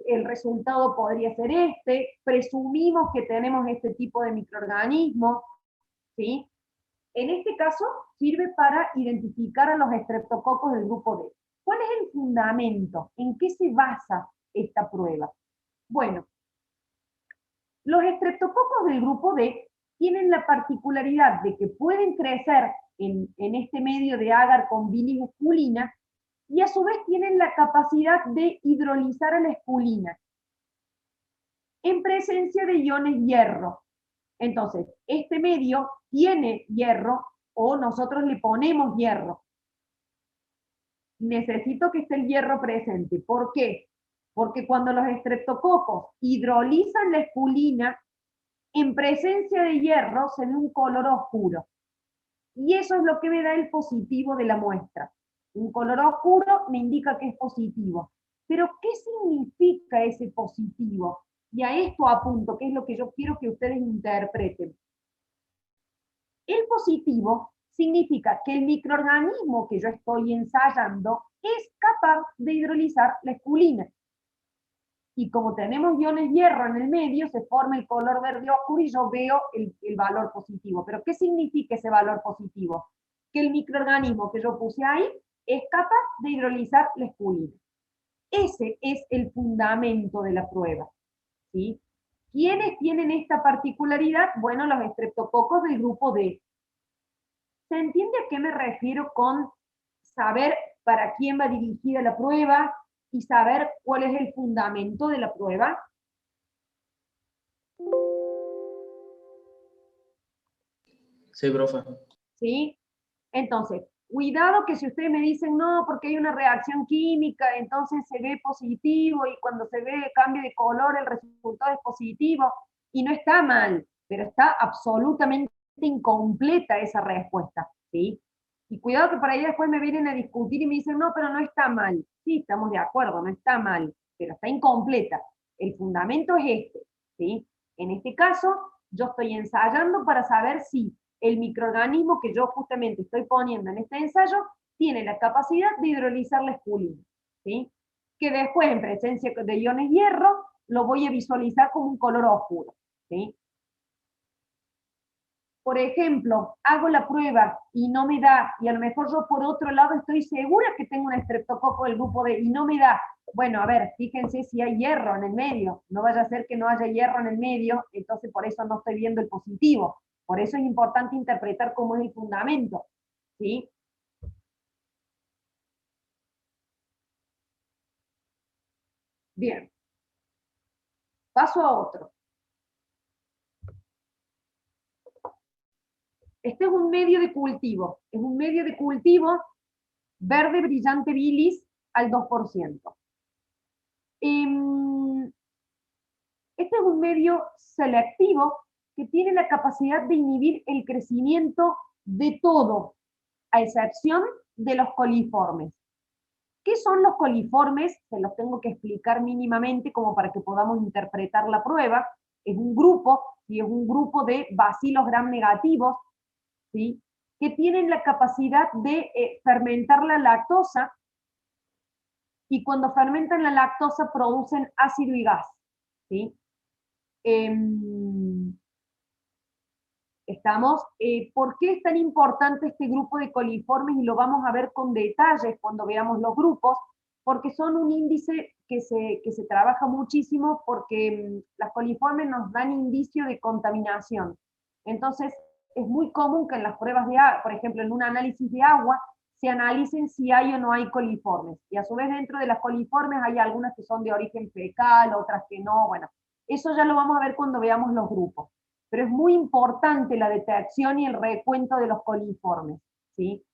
el resultado podría ser este, presumimos que tenemos este tipo de microorganismo, ¿sí? En este caso, sirve para identificar a los estreptococos del grupo D. ¿Cuál es el fundamento? ¿En qué se basa esta prueba? Bueno, los estreptococos del grupo D tienen la particularidad de que pueden crecer en este medio de agar con bilis esculina y a su vez tienen la capacidad de hidrolizar a la esculina en presencia de iones hierro. Entonces, este medio tiene hierro o nosotros le ponemos hierro. Necesito que esté el hierro presente. ¿Por qué? Porque cuando los estreptococos hidrolizan la esculina, en presencia de hierro se ve un color oscuro. Y eso es lo que me da el positivo de la muestra. Un color oscuro me indica que es positivo. Pero, ¿qué significa ese positivo? Y a esto apunto, que es lo que yo quiero que ustedes interpreten. El positivo significa que el microorganismo que yo estoy ensayando es capaz de hidrolizar la espulina. Y como tenemos iones hierro en el medio, se forma el color verde oscuro y yo veo el valor positivo. ¿Pero qué significa ese valor positivo? Que el microorganismo que yo puse ahí es capaz de hidrolizar la espulina. Ese es el fundamento de la prueba, ¿sí? ¿Quiénes tienen esta particularidad? Bueno, los estreptococos del grupo D. ¿Se entiende a qué me refiero con saber para quién va dirigida la prueba y saber cuál es el fundamento de la prueba? Sí, profe. ¿Sí? Entonces, cuidado que si ustedes me dicen no, porque hay una reacción química, entonces se ve positivo y cuando se ve cambio de color el resultado es positivo, y no está mal, pero está absolutamente incompleta esa respuesta, ¿sí? Y cuidado que por ahí después me vienen a discutir y me dicen, no, pero no está mal. Sí, estamos de acuerdo, no está mal, pero está incompleta. El fundamento es este, ¿sí? En este caso, yo estoy ensayando para saber si el microorganismo que yo justamente estoy poniendo en este ensayo tiene la capacidad de hidrolizar la espulina, ¿sí? Que después, en presencia de iones hierro, lo voy a visualizar como un color oscuro, ¿sí? Por ejemplo, hago la prueba y no me da, y a lo mejor yo por otro lado estoy segura que tengo un estreptococo del grupo D y no me da. Bueno, a ver, fíjense si hay hierro en el medio. No vaya a ser que no haya hierro en el medio, entonces por eso no estoy viendo el positivo. Por eso es importante interpretar cómo es el fundamento, ¿sí? Bien, paso a otro. Este es un medio de cultivo. Es un medio de cultivo verde brillante bilis al 2%. Este es un medio selectivo que tiene la capacidad de inhibir el crecimiento de todo, a excepción de los coliformes. ¿Qué son los coliformes? Se los tengo que explicar mínimamente como para que podamos interpretar la prueba. Es un grupo, ¿sí? Es un grupo de bacilos gram negativos, ¿sí? Que tienen la capacidad de fermentar la lactosa, y cuando fermentan la lactosa producen ácido y gas, ¿sí? ¿Por qué es tan importante este grupo de coliformes? Y lo vamos a ver con detalles cuando veamos los grupos, porque son un índice que se trabaja muchísimo porque las coliformes nos dan indicio de contaminación. Entonces, es muy común que en las pruebas de agua, por ejemplo, en un análisis de agua, se analicen si hay o no hay coliformes. Y a su vez dentro de las coliformes hay algunas que son de origen fecal, otras que no. Bueno, eso ya lo vamos a ver cuando veamos los grupos. Pero es muy importante la detección y el recuento de los coliformes, ¿sí?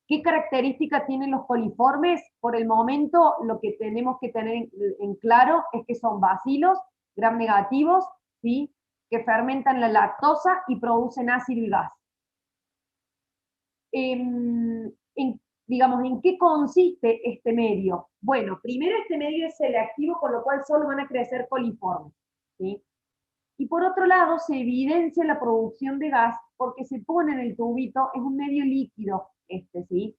¿Qué características tienen los coliformes? Por el momento, lo que tenemos que tener en claro es que son bacilos gram negativos, ¿sí? Que fermentan la lactosa y producen ácido y gas. Digamos, ¿en qué consiste este medio? Bueno, primero este medio es selectivo, con lo cual solo van a crecer coliformes, ¿sí? Y por otro lado, se evidencia la producción de gas porque se pone en el tubito, es un medio líquido, ¿sí?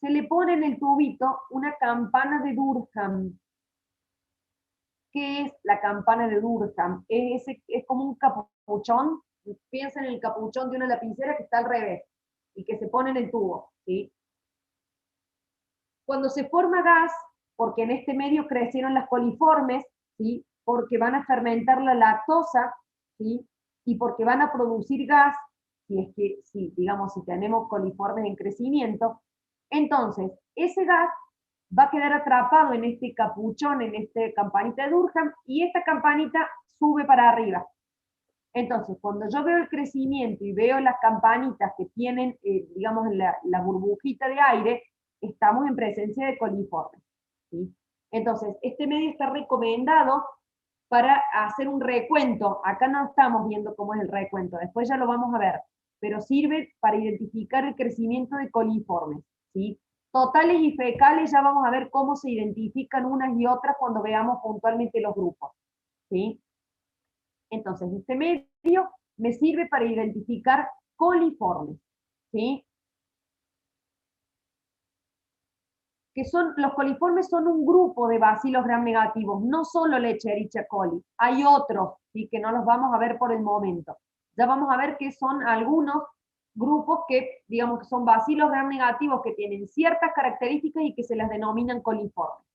Se le pone en el tubito una campana de Durkheim. ¿Qué es la campana de Durkheim? Es como un capuchón, piensa en el capuchón de una lapicera que está al revés y que se pone en el tubo, ¿sí? Cuando se forma gas, porque en este medio crecieron las coliformes, ¿sí? Porque van a fermentar la lactosa, ¿sí? Y porque van a producir gas, si tenemos coliformes en crecimiento, entonces ese gas va a quedar atrapado en este capuchón, en esta campanita de Durkheim, y esta campanita sube para arriba. Entonces, cuando yo veo el crecimiento y veo las campanitas que tienen, la burbujita de aire, estamos en presencia de coliformes, ¿sí? Entonces, este medio está recomendado para hacer un recuento. Acá no estamos viendo cómo es el recuento, después ya lo vamos a ver, pero sirve para identificar el crecimiento de coliformes, ¿sí? Totales y fecales ya vamos a ver cómo se identifican unas y otras cuando veamos puntualmente los grupos, ¿sí? Entonces, este medio me sirve para identificar coliformes, ¿sí? Los coliformes son un grupo de bacilos gram negativos, no solo Escherichia coli, hay otros, ¿sí? Que no los vamos a ver por el momento. Ya vamos a ver que son algunos grupos que, digamos, que son bacilos gram negativos que tienen ciertas características y que se las denominan coliformes.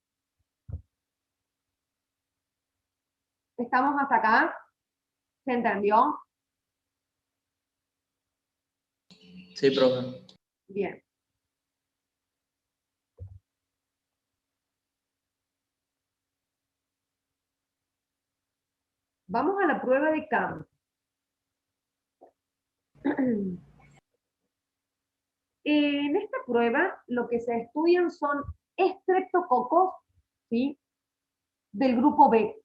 ¿Estamos hasta acá? ¿Se entendió? Sí, profe. Bien. Vamos a la prueba de campo. En esta prueba lo que se estudian son estreptococos, ¿sí? Del grupo B.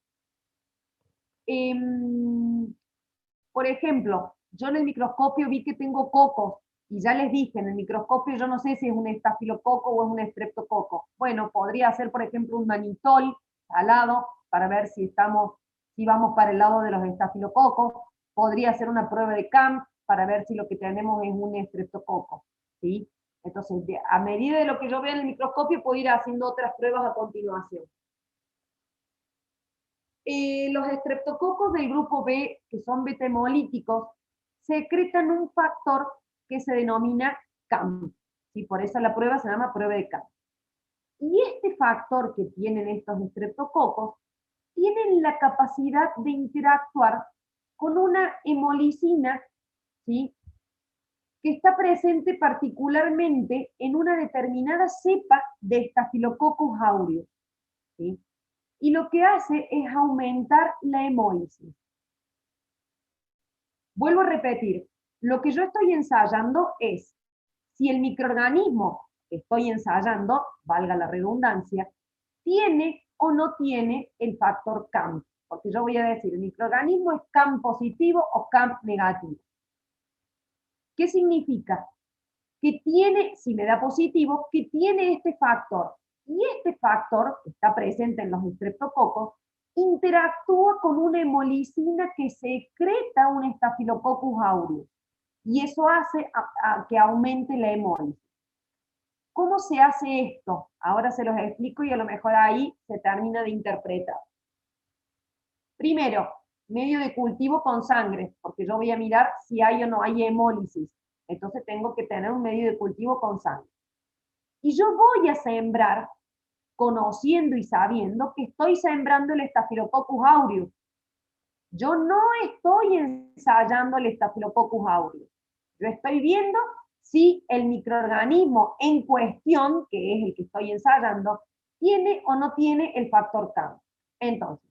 Por ejemplo, yo en el microscopio vi que tengo cocos, y ya les dije, en el microscopio yo no sé si es un estafilococo o es un estreptococo. Bueno, podría ser, por ejemplo, un manitol salado, para ver si vamos para el lado de los estafilococos. Podría ser una prueba de CAM, para ver si lo que tenemos es un estreptococo, ¿sí? Entonces, a medida de lo que yo vea en el microscopio, puedo ir haciendo otras pruebas a continuación. Los estreptococos del grupo B, que son beta-hemolíticos, secretan un factor que se denomina CAM. ¿Sí? Por eso la prueba se llama prueba de CAM. Y este factor que tienen estos estreptococos tienen la capacidad de interactuar con una hemolicina, ¿sí? Que está presente particularmente en una determinada cepa de Staphylococcus aureus, ¿sí? Y lo que hace es aumentar la hemólisis. Vuelvo a repetir, lo que yo estoy ensayando es si el microorganismo que estoy ensayando, valga la redundancia, tiene o no tiene el factor CAM. Porque yo voy a decir, el microorganismo es CAM positivo o CAM negativo. ¿Qué significa? Que tiene, si me da positivo, que tiene este factor. Y este factor, que está presente en los estreptococos, interactúa con una hemolicina que secreta un Staphylococcus aureus. Y eso hace a que aumente la hemólisis. ¿Cómo se hace esto? Ahora se los explico y a lo mejor ahí se termina de interpretar. Primero, medio de cultivo con sangre, porque yo voy a mirar si hay o no hay hemólisis. Entonces tengo que tener un medio de cultivo con sangre. Y yo voy a sembrar, conociendo y sabiendo que estoy sembrando el Staphylococcus aureus. Yo no estoy ensayando el Staphylococcus aureus. Yo estoy viendo si el microorganismo en cuestión, que es el que estoy ensayando, tiene o no tiene el factor CAM. Entonces,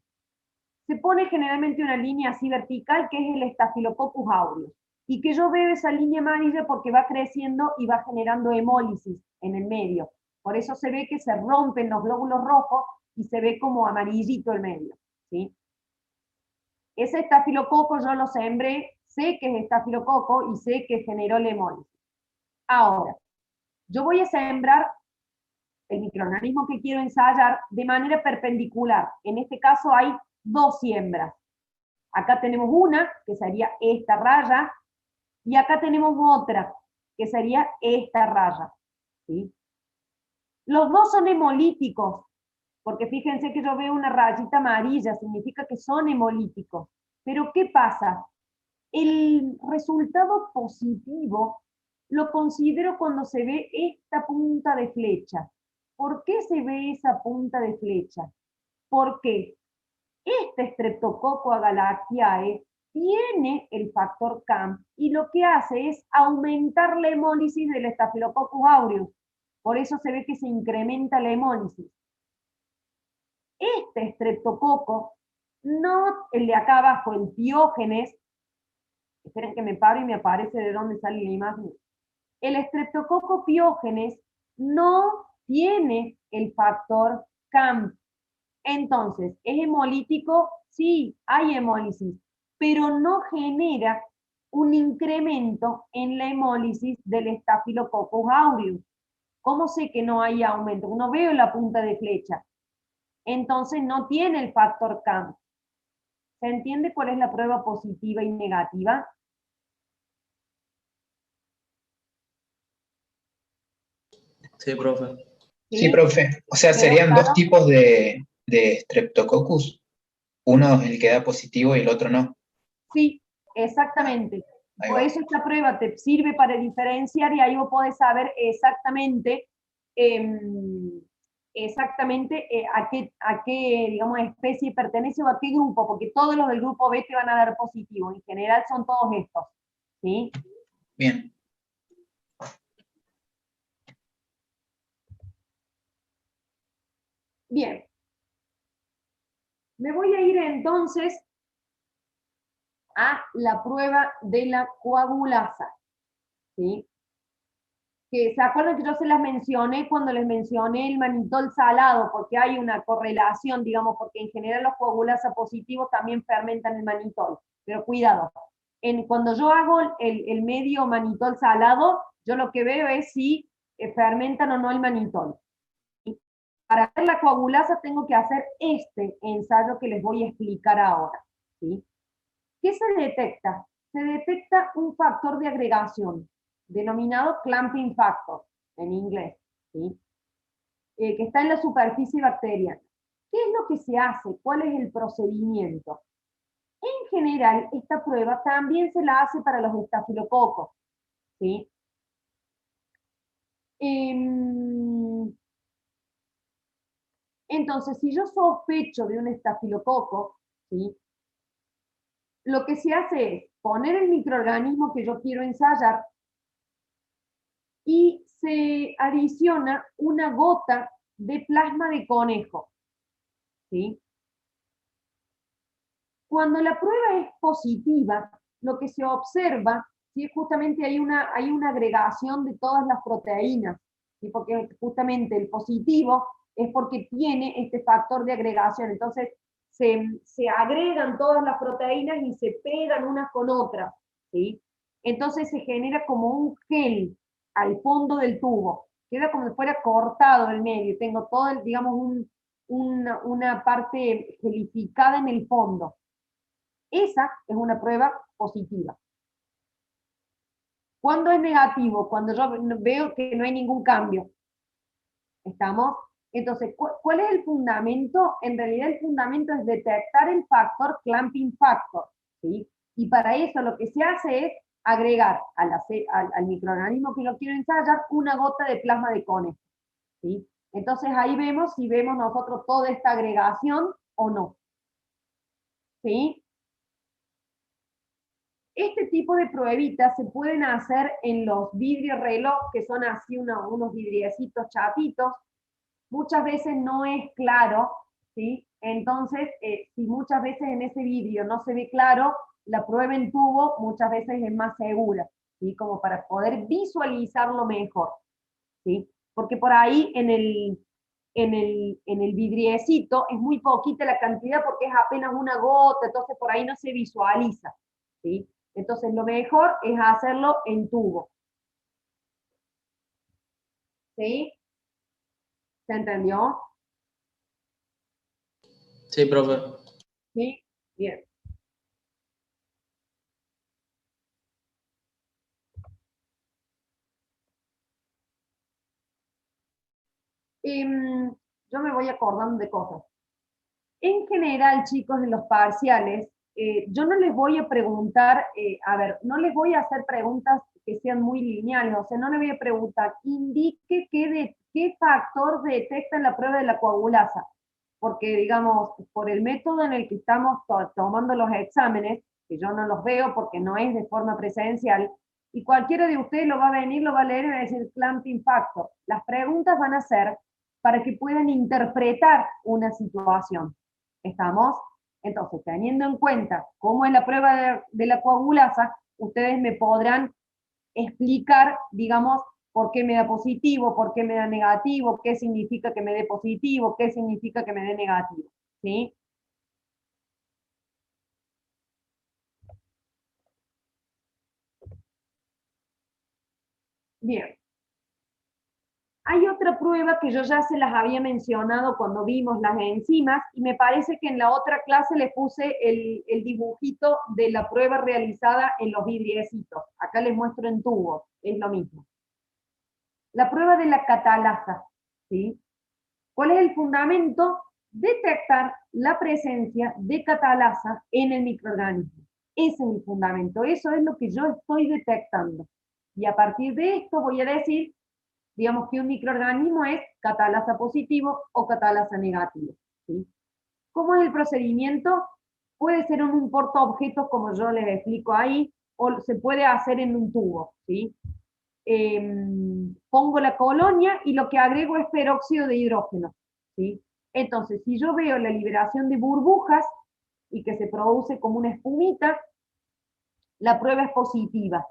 se pone generalmente una línea así vertical, que es el Staphylococcus aureus, y que yo veo esa línea amarilla porque va creciendo y va generando hemólisis en el medio. Por eso se ve que se rompen los glóbulos rojos y se ve como amarillito el medio, ¿sí? Ese estafilococo yo lo sembré, sé que es estafilococo y sé que generó la hemólisis. Ahora, yo voy a sembrar el microorganismo que quiero ensayar de manera perpendicular. En este caso hay dos siembras. Acá tenemos una, que sería esta raya, y acá tenemos otra, que sería esta raya, ¿sí? Los dos son hemolíticos, porque fíjense que yo veo una rayita amarilla, significa que son hemolíticos. Pero ¿qué pasa? El resultado positivo lo considero cuando se ve esta punta de flecha. ¿Por qué se ve esa punta de flecha? Porque este Streptococcus agalactiae tiene el factor CAM y lo que hace es aumentar la hemólisis del Staphylococcus aureus. Por eso se ve que se incrementa la hemólisis. Este Streptococcus, no el de acá abajo, el Piógenes, esperen que me paro y me aparece de dónde sale la imagen. El Streptococcus Piógenes no tiene el factor CAM. Entonces, ¿es hemolítico? Sí, hay hemólisis, pero no genera un incremento en la hemólisis del Staphylococcus aureus. ¿Cómo sé que no hay aumento? No veo la punta de flecha. Entonces no tiene el factor CAM. ¿Se entiende cuál es la prueba positiva y negativa? Sí, profe. Sí, ¿Sí? profe. O sea, ¿Quedó serían dos claro? tipos de Streptococcus. Uno es el que da positivo y el otro no. Sí, exactamente. Ahí Por va. eso esta prueba te sirve para diferenciar y ahí vos podés saber exactamente, a qué, digamos, especie pertenece o a qué grupo, porque todos los del grupo B te van a dar positivo. En general son todos estos. ¿Sí? Bien. Bien. Me voy a ir entonces a la prueba de la coagulasa. ¿Sí? Que se acuerdan que yo se las mencioné cuando les mencioné el manitol salado, porque hay una correlación, digamos, porque en general los coagulasa positivos también fermentan el manitol, pero cuidado, cuando yo hago el medio manitol salado, yo lo que veo es si fermentan o no el manitol. ¿Sí? Para hacer la coagulasa tengo que hacer este ensayo que les voy a explicar ahora. ¿Sí? ¿Qué se detecta? Se detecta un factor de agregación, denominado clamping factor, en inglés, ¿sí? Que está en la superficie bacteriana. ¿Qué es lo que se hace? ¿Cuál es el procedimiento? En general, esta prueba también se la hace para los estafilococos, ¿sí? Entonces, si yo sospecho de un estafilococo, ¿sí? Lo que se hace es poner el microorganismo que yo quiero ensayar y se adiciona una gota de plasma de conejo. ¿Sí? Cuando la prueba es positiva, lo que se observa, ¿sí? Justamente hay una agregación de todas las proteínas, ¿sí? Porque justamente el positivo es porque tiene este factor de agregación. Entonces, se agregan todas las proteínas y se pegan unas con otras. ¿Sí? Entonces se genera como un gel al fondo del tubo. Queda como si fuera cortado el medio. Tengo todo, digamos, una parte gelificada en el fondo. Esa es una prueba positiva. ¿Cuándo es negativo? Cuando yo veo que no hay ningún cambio. ¿Estamos? Entonces, ¿cuál es el fundamento? En realidad el fundamento es detectar el factor clamping factor. ¿Sí? Y para eso lo que se hace es agregar al microorganismo que lo quiero ensayar una gota de plasma de conejo. ¿Sí? Entonces ahí vemos si vemos nosotros toda esta agregación o no. ¿Sí? Este tipo de pruebitas se pueden hacer en los vidrios reloj, que son así unos vidriecitos chatitos. Muchas veces no es claro, ¿sí? Entonces, si muchas veces en ese vidrio no se ve claro, la prueba en tubo muchas veces es más segura, ¿sí? Como para poder visualizarlo mejor, ¿sí? Porque por ahí en el vidriecito es muy poquita la cantidad porque es apenas una gota, entonces por ahí no se visualiza, ¿sí? Entonces lo mejor es hacerlo en tubo. ¿Sí? ¿Se entendió? Sí, profe. ¿Sí? Bien. Yo me voy acordando de cosas. En general, chicos, en los parciales, yo no les voy a preguntar, no les voy a hacer preguntas que sean muy lineales, o sea, no les voy a preguntar, indique qué factor detecta en la prueba de la coagulasa, porque, digamos, por el método en el que estamos tomando los exámenes, que yo no los veo porque no es de forma presencial, y cualquiera de ustedes lo va a venir, lo va a leer y va a decir clamping factor. Las preguntas van a ser para que puedan interpretar una situación. ¿Estamos? Entonces, teniendo en cuenta cómo es la prueba de la coagulasa, ustedes me podrán explicar, digamos, por qué me da positivo, por qué me da negativo, qué significa que me dé positivo, qué significa que me dé negativo. ¿Sí? Bien. Hay otra prueba que yo ya se las había mencionado cuando vimos las enzimas, y me parece que en la otra clase le puse el dibujito de la prueba realizada en los vidriecitos. Acá les muestro en tubo, es lo mismo. La prueba de la catalasa, ¿sí? ¿Cuál es el fundamento? Detectar la presencia de catalasa en el microorganismo. Ese es el fundamento, eso es lo que yo estoy detectando. Y a partir de esto voy a decir, digamos, que un microorganismo es catalasa positivo o catalasa negativo, ¿sí? ¿Cómo es el procedimiento? Puede ser en un portaobjetos, como yo les explico ahí, o se puede hacer en un tubo, ¿sí? Pongo la colonia y lo que agrego es peróxido de hidrógeno, ¿sí? Entonces, si yo veo la liberación de burbujas y que se produce como una espumita, la prueba es positiva.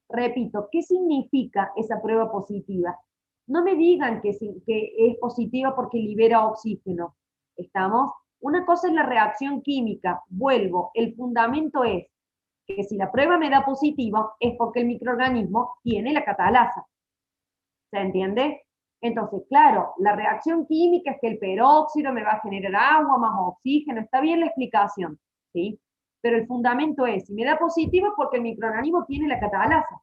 Repito, ¿qué significa esa prueba positiva? No me digan que es positiva porque libera oxígeno. ¿Estamos? Una cosa es la reacción química. Vuelvo, el fundamento es que si la prueba me da positivo es porque el microorganismo tiene la catalasa. ¿Se entiende? Entonces, claro, la reacción química es que el peróxido me va a generar agua más oxígeno. Está bien la explicación, ¿sí? Pero el fundamento es, si me da positivo es porque el microorganismo tiene la catalasa.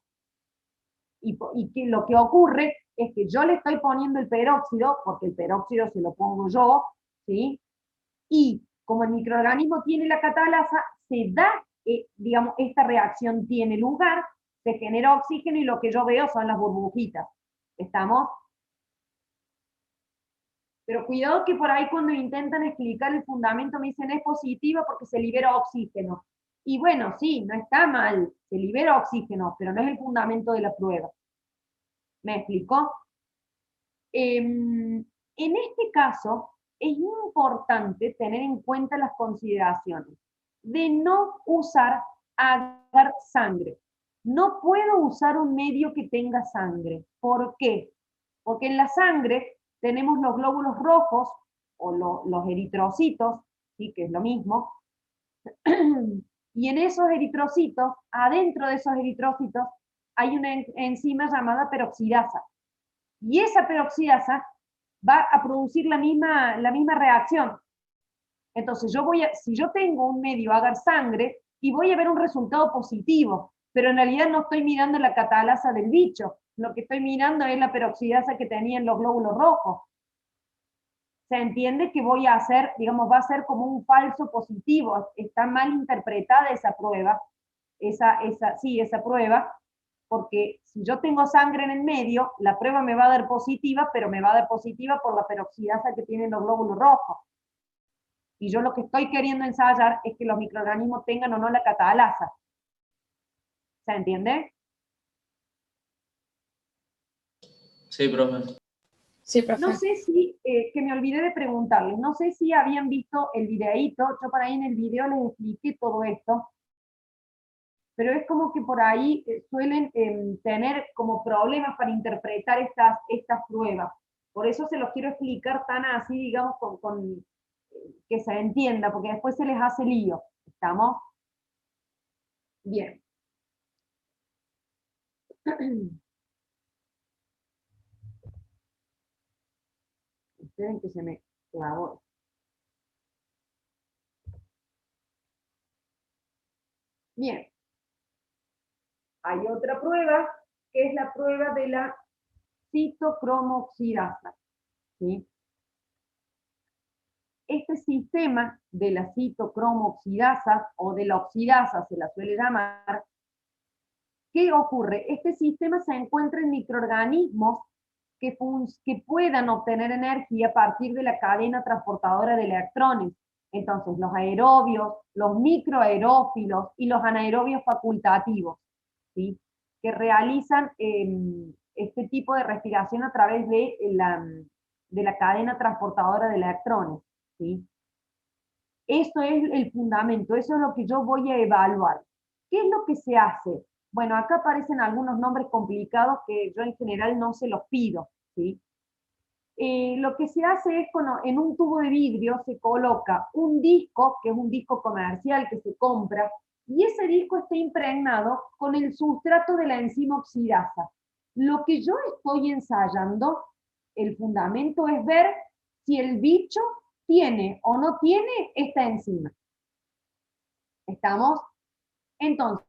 Y que lo que ocurre es que yo le estoy poniendo el peróxido, porque el peróxido se lo pongo yo, ¿sí? Y como el microorganismo tiene la catalasa, se da, digamos, esta reacción tiene lugar, se genera oxígeno y lo que yo veo son las burbujitas. ¿Estamos? Pero cuidado que por ahí cuando intentan explicar el fundamento me dicen es positiva porque se libera oxígeno. Y bueno, sí, no está mal, se libera oxígeno, pero no es el fundamento de la prueba. ¿Me explicó? En este caso, es importante tener en cuenta las consideraciones de no usar agar sangre. No puedo usar un medio que tenga sangre. ¿Por qué? Porque en la sangre tenemos los glóbulos rojos o los eritrocitos, ¿sí? Que es lo mismo, y en esos eritrocitos, adentro de esos eritrocitos, hay una enzima llamada peroxidasa. Y esa peroxidasa va a producir la misma reacción. Entonces, si yo tengo un medio agar sangre, y voy a ver un resultado positivo, pero en realidad no estoy mirando la catalasa del bicho, lo que estoy mirando es la peroxidasa que tenía en los glóbulos rojos. Se entiende que voy a hacer, digamos, va a ser como un falso positivo, está mal interpretada esa prueba, esa prueba, porque si yo tengo sangre en el medio, la prueba me va a dar positiva, pero me va a dar positiva por la peroxidasa que tienen los glóbulos rojos. Y yo lo que estoy queriendo ensayar es que los microorganismos tengan o no la catalasa. ¿Se entiende? Sí, profe. Sí, profe. No sé si, que me olvidé de preguntarles, no sé si habían visto el videíto, yo por ahí en el video les expliqué todo esto, pero es como que por ahí suelen tener como problemas para interpretar estas pruebas. Por eso se los quiero explicar tan así, digamos, que se entienda, porque después se les hace lío. ¿Estamos? Bien. Esperen que se me clavó. Bien. Hay otra prueba, que es la prueba de la citocromoxidasa, ¿sí? Este sistema de la citocromoxidasa o de la oxidasa, se la suele llamar, ¿qué ocurre? Este sistema se encuentra en microorganismos que puedan obtener energía a partir de la cadena transportadora de electrones. Entonces, los aerobios, los microaerófilos y los anaerobios facultativos, ¿sí? Que realizan este tipo de respiración a través de la cadena transportadora de electrones, ¿sí? Eso es el fundamento, eso es lo que yo voy a evaluar. ¿Qué es lo que se hace? Bueno, acá aparecen algunos nombres complicados que yo en general no se los pido, ¿sí? Lo que se hace es, en un tubo de vidrio se coloca un disco, que es un disco comercial que se compra, y ese disco está impregnado con el sustrato de la enzima oxidasa. Lo que yo estoy ensayando el fundamento es ver si el bicho tiene o no tiene esta enzima. ¿Estamos? Entonces,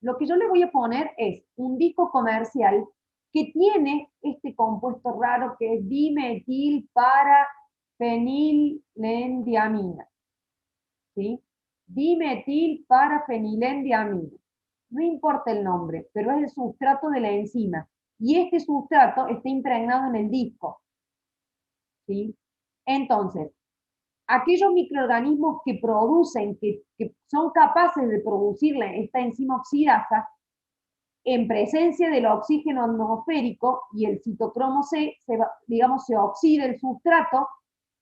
lo que yo le voy a poner es un disco comercial que tiene este compuesto raro que es dimetilparafenilendiamina. ¿Sí? Dimetilparafenilendiamina. No importa el nombre, pero es el sustrato de la enzima. Y este sustrato está impregnado en el disco. ¿Sí? Entonces, aquellos microorganismos que producen, que son capaces de producir esta enzima oxidasa, en presencia del oxígeno atmosférico y el citocromo C, se oxida el sustrato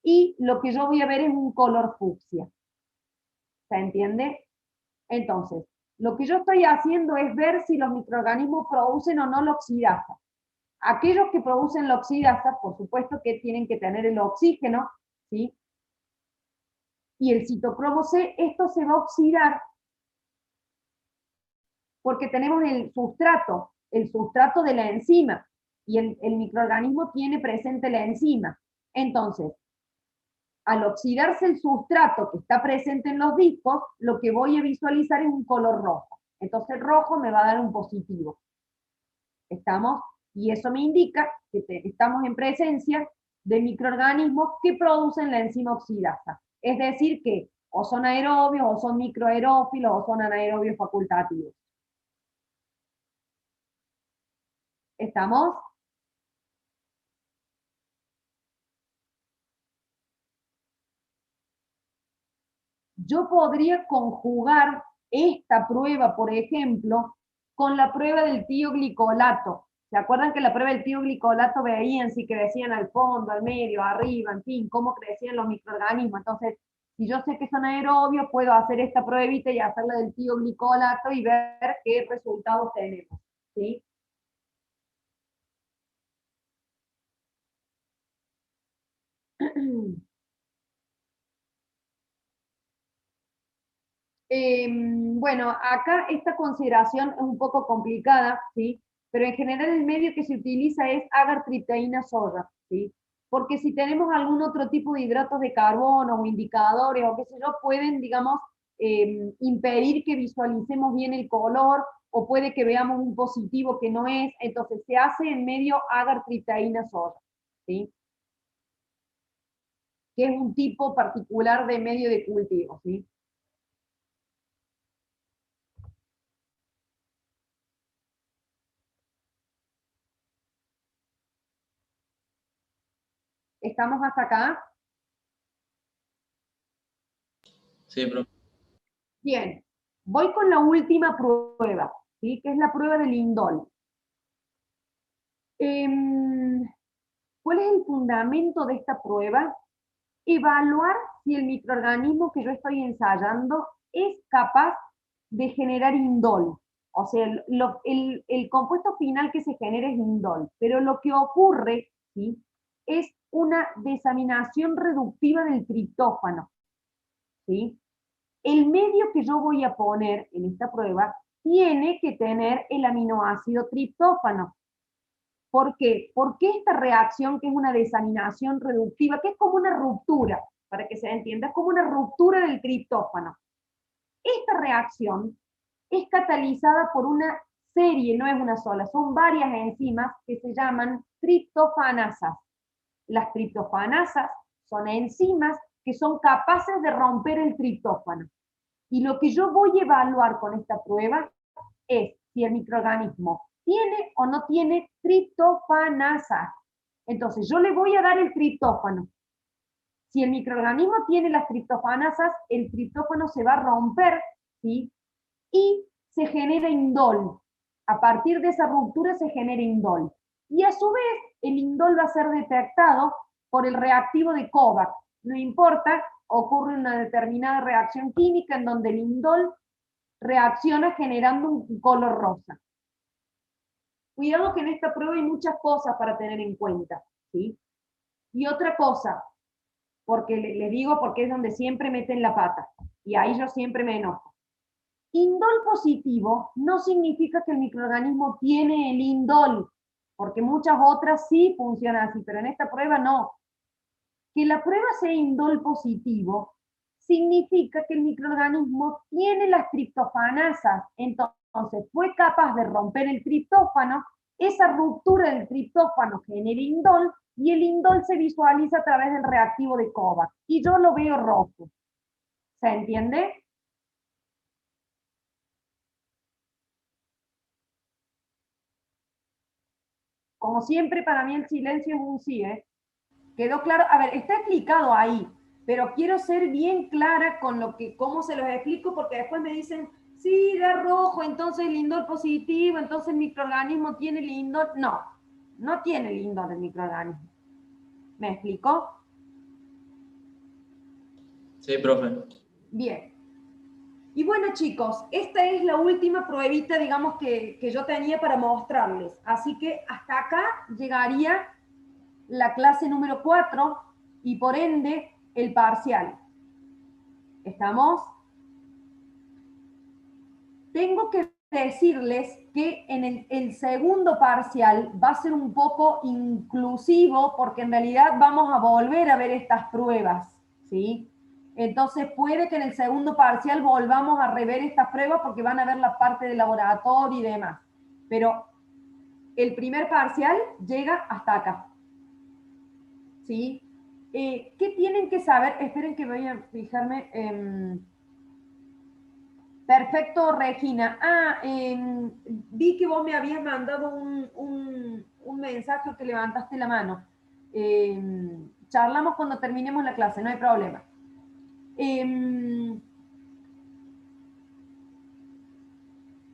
y lo que yo voy a ver es un color fucsia. ¿Se entiende? Entonces, lo que yo estoy haciendo es ver si los microorganismos producen o no la oxidasa. Aquellos que producen la oxidasa, por supuesto que tienen que tener el oxígeno, ¿sí? Y el citocromo C, esto se va a oxidar porque tenemos el sustrato de la enzima, y el microorganismo tiene presente la enzima. Entonces, al oxidarse el sustrato que está presente en los discos, lo que voy a visualizar es un color rojo. Entonces el rojo me va a dar un positivo. ¿Estamos? Y eso me indica que estamos en presencia de microorganismos que producen la enzima oxidasa. Es decir, que o son aerobios, o son microaerófilos, o son anaerobios facultativos. ¿Estamos? Yo podría conjugar esta prueba, por ejemplo, con la prueba del tioglicolato. ¿Se acuerdan que la prueba del tioglicolato veían si crecían al fondo, al medio, arriba, en fin, cómo crecían los microorganismos? Entonces, si yo sé que son aerobios, puedo hacer esta pruebita y hacerla del tioglicolato y ver qué resultados tenemos, ¿sí? Bueno, acá esta consideración es un poco complicada, ¿sí? Pero en general el medio que se utiliza es agar-triptaína soya, ¿sí? Porque si tenemos algún otro tipo de hidratos de carbono o indicadores o qué sé yo, pueden, digamos, impedir que visualicemos bien el color o puede que veamos un positivo que no es, entonces se hace en medio agar-triptaína soya, ¿sí? Que es un tipo particular de medio de cultivo, ¿sí? ¿Estamos hasta acá? Sí, profe. Bien, voy con la última prueba, ¿sí? Que es la prueba del indol. ¿Cuál es el fundamento de esta prueba? Evaluar si el microorganismo que yo estoy ensayando es capaz de generar indol. O sea, el compuesto final que se genera es indol, pero lo que ocurre, ¿sí? Es una desaminación reductiva del triptófano, ¿sí? El medio que yo voy a poner en esta prueba tiene que tener el aminoácido triptófano. ¿Por qué? Porque esta reacción, que es una desaminación reductiva, que es como una ruptura, para que se entienda, es como una ruptura del triptófano. Esta reacción es catalizada por una serie, no es una sola, son varias enzimas que se llaman triptofanasas. Las triptofanasas son enzimas que son capaces de romper el triptófano. Y lo que yo voy a evaluar con esta prueba es si el microorganismo tiene o no tiene triptofanasa. Entonces, yo le voy a dar el triptófano. Si el microorganismo tiene las triptofanasas, el triptófano se va a romper, ¿sí? Y se genera indol. A partir de esa ruptura se genera indol. Y a su vez, el indol va a ser detectado por el reactivo de Kovac. No importa, ocurre una determinada reacción química en donde el indol reacciona generando un color rosa. Cuidado que en esta prueba hay muchas cosas para tener en cuenta, ¿sí? Y otra cosa, porque le digo porque es donde siempre meten la pata, y ahí yo siempre me enojo. Indol positivo no significa que el microorganismo tiene el indol. porque muchas otras sí funcionan así, pero en esta prueba no. Que la prueba sea indol positivo significa que el microorganismo tiene las triptofanasas, entonces fue capaz de romper el triptófano, esa ruptura del triptófano genera indol, y el indol se visualiza a través del reactivo de Kovacs, y yo lo veo rojo. ¿Se entiende? Como siempre, para mí el silencio es un sí, ¿eh? ¿Quedó claro? A ver, está explicado ahí, pero quiero ser bien clara con lo que, cómo se los explico, porque después me dicen, sí, da rojo, entonces el indol positivo, entonces el microorganismo tiene el indol. No, no tiene el indol el microorganismo. ¿Me explico? Sí, profe. Bien. Y bueno, chicos, esta es la última pruebita, digamos, que yo tenía para mostrarles. Así que hasta acá llegaría la clase número 4 y por ende el parcial. ¿Estamos? Tengo que decirles que en el segundo parcial va a ser un poco inclusivo porque en realidad vamos a volver a ver estas pruebas, ¿sí? Entonces puede que en el segundo parcial volvamos a rever estas pruebas porque van a ver la parte de laboratorio y demás. Pero el primer parcial llega hasta acá, ¿sí? ¿Qué tienen que saber? Esperen que voy a fijarme en... Perfecto, Regina. Vi que vos me habías mandado un mensaje que levantaste la mano. Charlamos cuando terminemos la clase, no hay problema.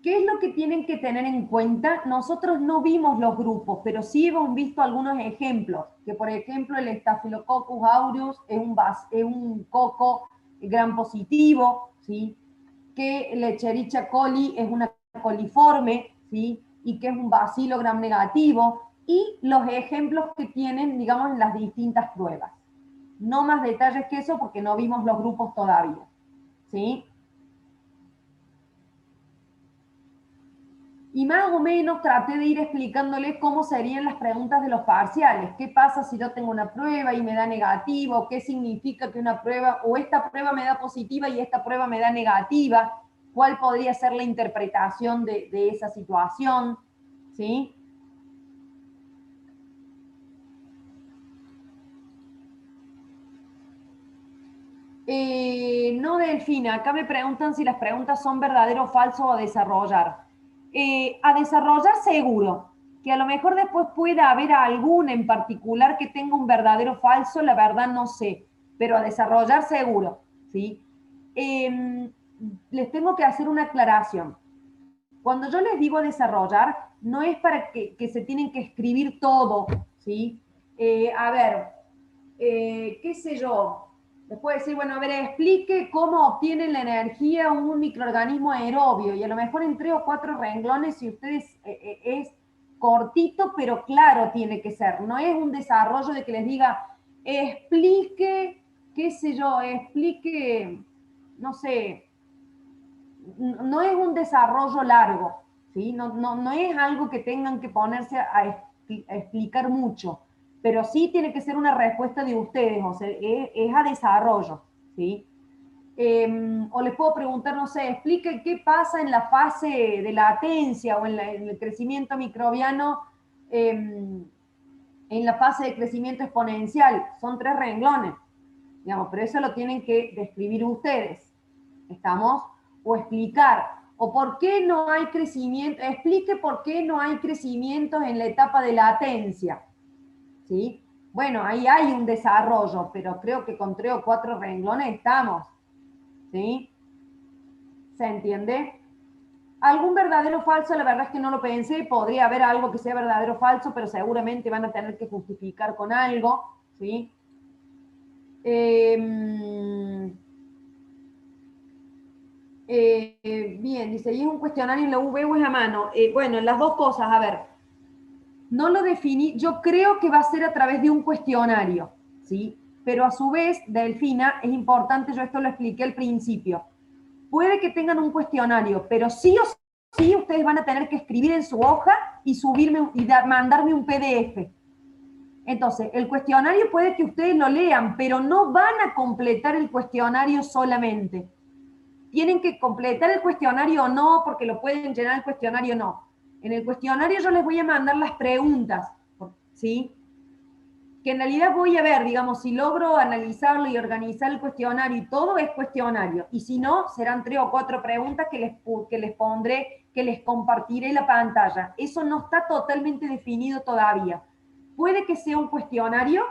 ¿Qué es lo que tienen que tener en cuenta? Nosotros no vimos los grupos, pero sí hemos visto algunos ejemplos, que por ejemplo el Staphylococcus aureus es un coco gram positivo, ¿sí? Que el Escherichia coli es una coliforme, ¿sí? Y que es un bacilo gram negativo, y los ejemplos que tienen, digamos, en las distintas pruebas. No más detalles que eso porque no vimos los grupos todavía, ¿sí? Y más o menos traté de ir explicándoles cómo serían las preguntas de los parciales. ¿Qué pasa si yo tengo una prueba y me da negativo? ¿Qué significa que una prueba, o esta prueba me da positiva y esta prueba me da negativa? ¿Cuál podría ser la interpretación de esa situación? ¿Sí? No, Delfina, acá me preguntan si las preguntas son verdadero o falso a desarrollar. A desarrollar seguro, que a lo mejor después pueda haber alguna en particular que tenga un verdadero o falso, la verdad no sé, pero a desarrollar seguro, ¿sí? Les tengo que hacer una aclaración. Cuando yo les digo desarrollar, no es para que se tienen que escribir todo, ¿sí? A ver, qué sé yo, les puedo decir, bueno, a ver, explique cómo obtiene la energía un microorganismo aerobio, y a lo mejor en 3 o 4 renglones, si ustedes es cortito, pero claro tiene que ser, no es un desarrollo de que les diga, explique, qué sé yo, explique, no sé, no es un desarrollo largo, ¿sí? No es algo que tengan que ponerse a explicar mucho, pero sí tiene que ser una respuesta de ustedes, o sea, es a desarrollo, ¿sí? O les puedo preguntar, no sé, explique qué pasa en la fase de latencia o en el crecimiento microbiano, en la fase de crecimiento exponencial. Son 3 renglones, digamos, pero eso lo tienen que describir ustedes, ¿estamos? O explicar, o por qué no hay crecimiento, explique por qué no hay crecimiento en la etapa de latencia, ¿sí? Bueno, ahí hay un desarrollo, pero creo que con 3 o 4 renglones estamos, ¿sí? ¿Se entiende? ¿Algún verdadero o falso? La verdad es que no lo pensé, podría haber algo que sea verdadero o falso, pero seguramente van a tener que justificar con algo, ¿sí? Bien, dice, ¿y es un cuestionario en la UV o es a mano? Bueno, las dos cosas, a ver, no lo definí, yo creo que va a ser a través de un cuestionario, ¿sí? Pero a su vez, Delfina, es importante, yo esto lo expliqué al principio, puede que tengan un cuestionario, pero sí o sí ustedes van a tener que escribir en su hoja y subirme y mandarme un PDF. Entonces, el cuestionario puede que ustedes lo lean, pero no van a completar el cuestionario solamente. Tienen que completar el cuestionario o no, porque lo pueden llenar el cuestionario o no. En el cuestionario yo les voy a mandar las preguntas, ¿sí? Que en realidad voy a ver, digamos, si logro analizarlo y organizar el cuestionario y todo es cuestionario. Y si no, serán 3 o 4 preguntas que les pondré, que les compartiré la pantalla. Eso no está totalmente definido todavía. Puede que sea un cuestionario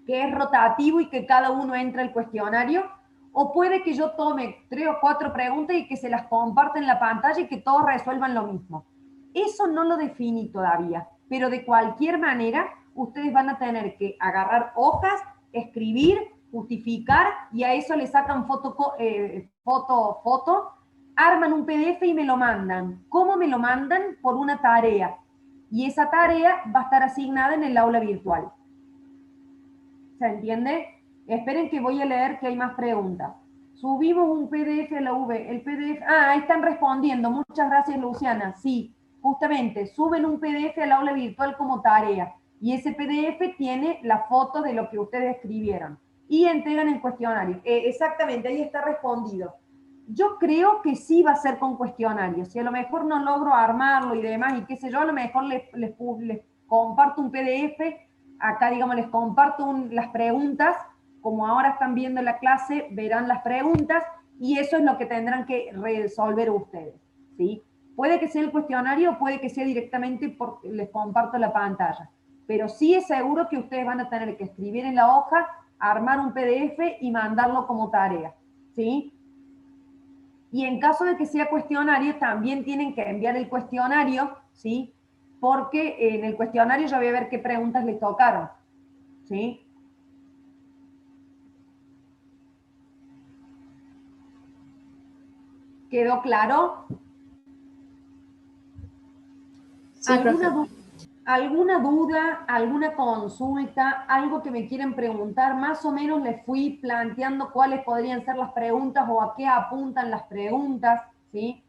que es rotativo y que cada uno entra al cuestionario, o puede que yo tome 3 o 4 preguntas y que se las comparta en la pantalla y que todos resuelvan lo mismo. Eso no lo definí todavía, pero de cualquier manera ustedes van a tener que agarrar hojas, escribir, justificar y a eso le sacan foto, arman un PDF y me lo mandan. ¿Cómo me lo mandan? Por una tarea. Y esa tarea va a estar asignada en el aula virtual. ¿Se entiende? Esperen que voy a leer que hay más preguntas. Subimos un PDF a la V. El PDF... Ah, ahí están respondiendo. Muchas gracias, Luciana. Sí, justamente, suben un PDF al aula virtual como tarea. Y ese PDF tiene la foto de lo que ustedes escribieron. Y entregan el cuestionario. Exactamente, ahí está respondido. Yo creo que sí va a ser con cuestionario. Si a lo mejor no logro armarlo y demás, y qué sé yo, a lo mejor les comparto un PDF. Acá, digamos, les comparto las preguntas. Como ahora están viendo la clase, verán las preguntas y eso es lo que tendrán que resolver ustedes, ¿sí? Puede que sea el cuestionario, puede que sea directamente porque les comparto la pantalla, pero sí es seguro que ustedes van a tener que escribir en la hoja, armar un PDF y mandarlo como tarea, ¿sí? Y en caso de que sea cuestionario, también tienen que enviar el cuestionario, ¿sí? Porque en el cuestionario yo voy a ver qué preguntas les tocaron, ¿sí? ¿Quedó claro? Sí, ¿Alguna duda, alguna consulta, algo que me quieren preguntar? Más o menos les fui planteando cuáles podrían ser las preguntas o a qué apuntan las preguntas, ¿sí?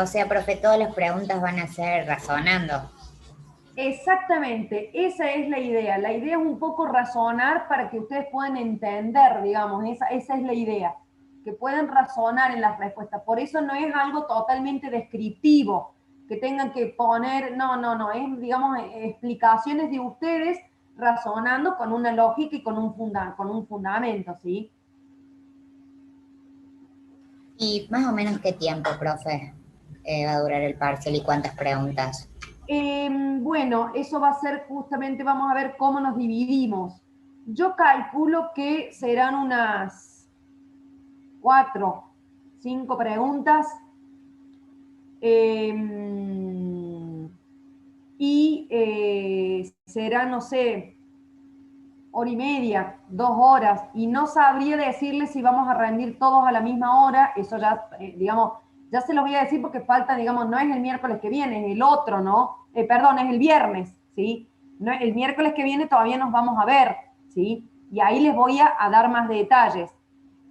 O sea, profe, todas las preguntas van a ser razonando. Exactamente, esa es la idea. La idea es un poco razonar para que ustedes puedan entender, digamos, esa es la idea, que puedan razonar en las respuestas. Por eso no es algo totalmente descriptivo, que tengan que poner, no, es, digamos, explicaciones de ustedes razonando con una lógica y con un fundamento, ¿sí? ¿Y más o menos qué tiempo, profe, va a durar el parcial y cuántas preguntas? Bueno, eso va a ser justamente, vamos a ver cómo nos dividimos. Yo calculo que serán unas 4, 5 preguntas. Será, no sé, hora y media, 2 horas. Y no sabría decirles si vamos a rendir todos a la misma hora. Eso ya, digamos, ya se los voy a decir porque falta, digamos, no es el miércoles que viene, es el otro, ¿no? Perdón, es el viernes, ¿sí? No, el miércoles que viene todavía nos vamos a ver, ¿sí? Y ahí les voy a dar más detalles.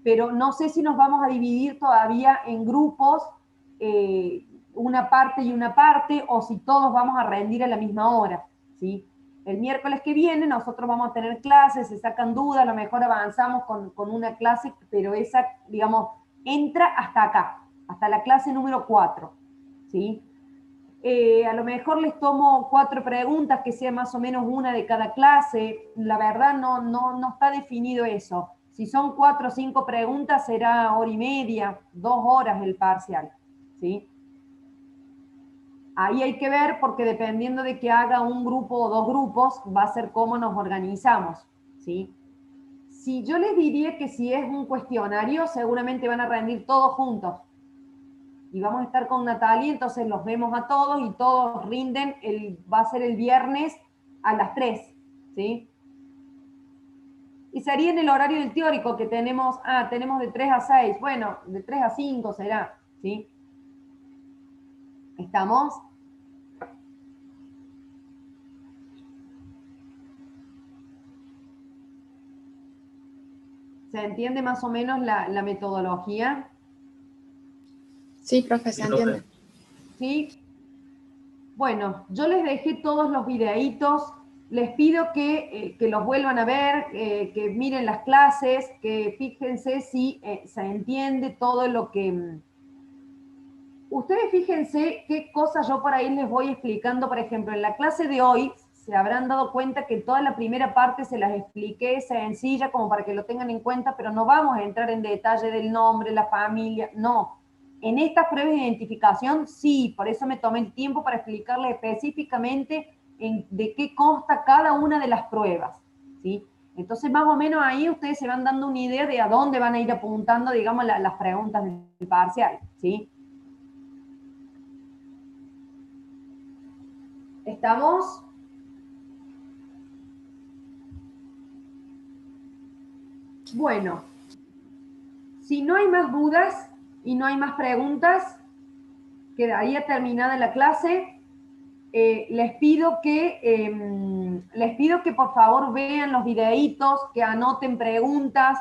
Pero no sé si nos vamos a dividir todavía en grupos, una parte y una parte, o si todos vamos a rendir a la misma hora, ¿sí? El miércoles que viene nosotros vamos a tener clases, se sacan dudas, a lo mejor avanzamos con una clase, pero esa, digamos, entra hasta acá, hasta la clase número 4, ¿sí? A lo mejor les tomo 4 preguntas, que sea más o menos una de cada clase. La verdad no está definido eso. Si son 4 o 5 preguntas, será hora y media, 2 horas el parcial, ¿sí? Ahí hay que ver porque dependiendo de que haga un grupo o 2 grupos, va a ser cómo nos organizamos, ¿sí? Si yo les diría que si es un cuestionario, seguramente van a rendir todos juntos. Y vamos a estar con Natalia, entonces los vemos a todos y todos rinden, va a ser el viernes a las 3, ¿sí? Y sería en el horario del teórico que tenemos de 3 a 6, bueno, de 3 a 5 será, ¿sí? ¿Estamos? ¿Se entiende más o menos la metodología? Sí, profe, se Sí, profe. entiende. ¿Sí? Bueno, yo les dejé todos los videitos. Les pido que los vuelvan a ver, que miren las clases, que fíjense si se entiende todo lo que... Ustedes fíjense qué cosas yo por ahí les voy explicando. Por ejemplo, en la clase de hoy se habrán dado cuenta que toda la primera parte se las expliqué sencilla como para que lo tengan en cuenta, pero no vamos a entrar en detalle del nombre, la familia, no. En estas pruebas de identificación, sí, por eso me tomé el tiempo para explicarles específicamente de qué consta cada una de las pruebas, ¿sí? Entonces, más o menos ahí ustedes se van dando una idea de a dónde van a ir apuntando, digamos, las preguntas del parcial, ¿sí? ¿Estamos? Bueno, si no hay más dudas y no hay más preguntas, quedaría terminada la clase. Les pido que por favor vean los videitos, que anoten preguntas,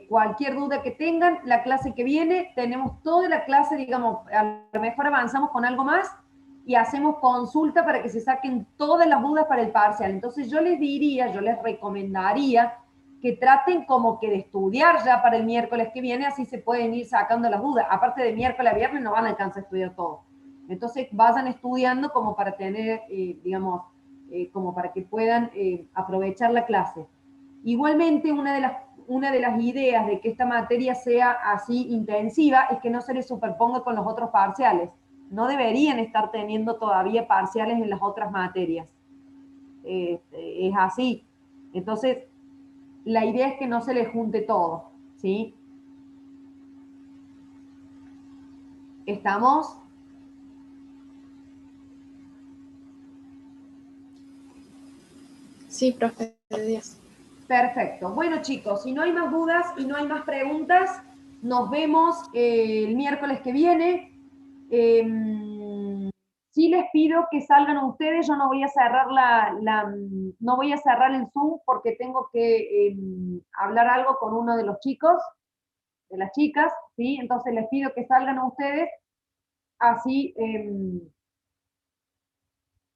cualquier duda que tengan. La clase que viene, tenemos toda la clase, digamos, a lo mejor avanzamos con algo más y hacemos consulta para que se saquen todas las dudas para el parcial. Entonces yo les recomendaría que traten como que de estudiar ya para el miércoles que viene, así se pueden ir sacando las dudas. Aparte de miércoles a viernes no van a alcanzar a estudiar todo. Entonces vayan estudiando como para tener, digamos, como para que puedan aprovechar la clase. Igualmente, una de las ideas de que esta materia sea así intensiva es que no se les superponga con los otros parciales. No deberían estar teniendo todavía parciales en las otras materias. Es así. Entonces, la idea es que no se les junte todo, ¿sí? ¿Estamos? Sí, profe, de 10. Perfecto. Bueno, chicos, si no hay más dudas y no hay más preguntas, nos vemos el miércoles que viene. Sí les pido que salgan ustedes. Yo no voy a cerrar no voy a cerrar el Zoom porque tengo que hablar algo con uno de los chicos, de las chicas, ¿sí? Entonces les pido que salgan ustedes, así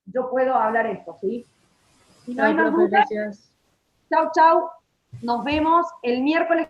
yo puedo hablar esto, ¿sí? Si no hay más dudas, chau, chau. Nos vemos el miércoles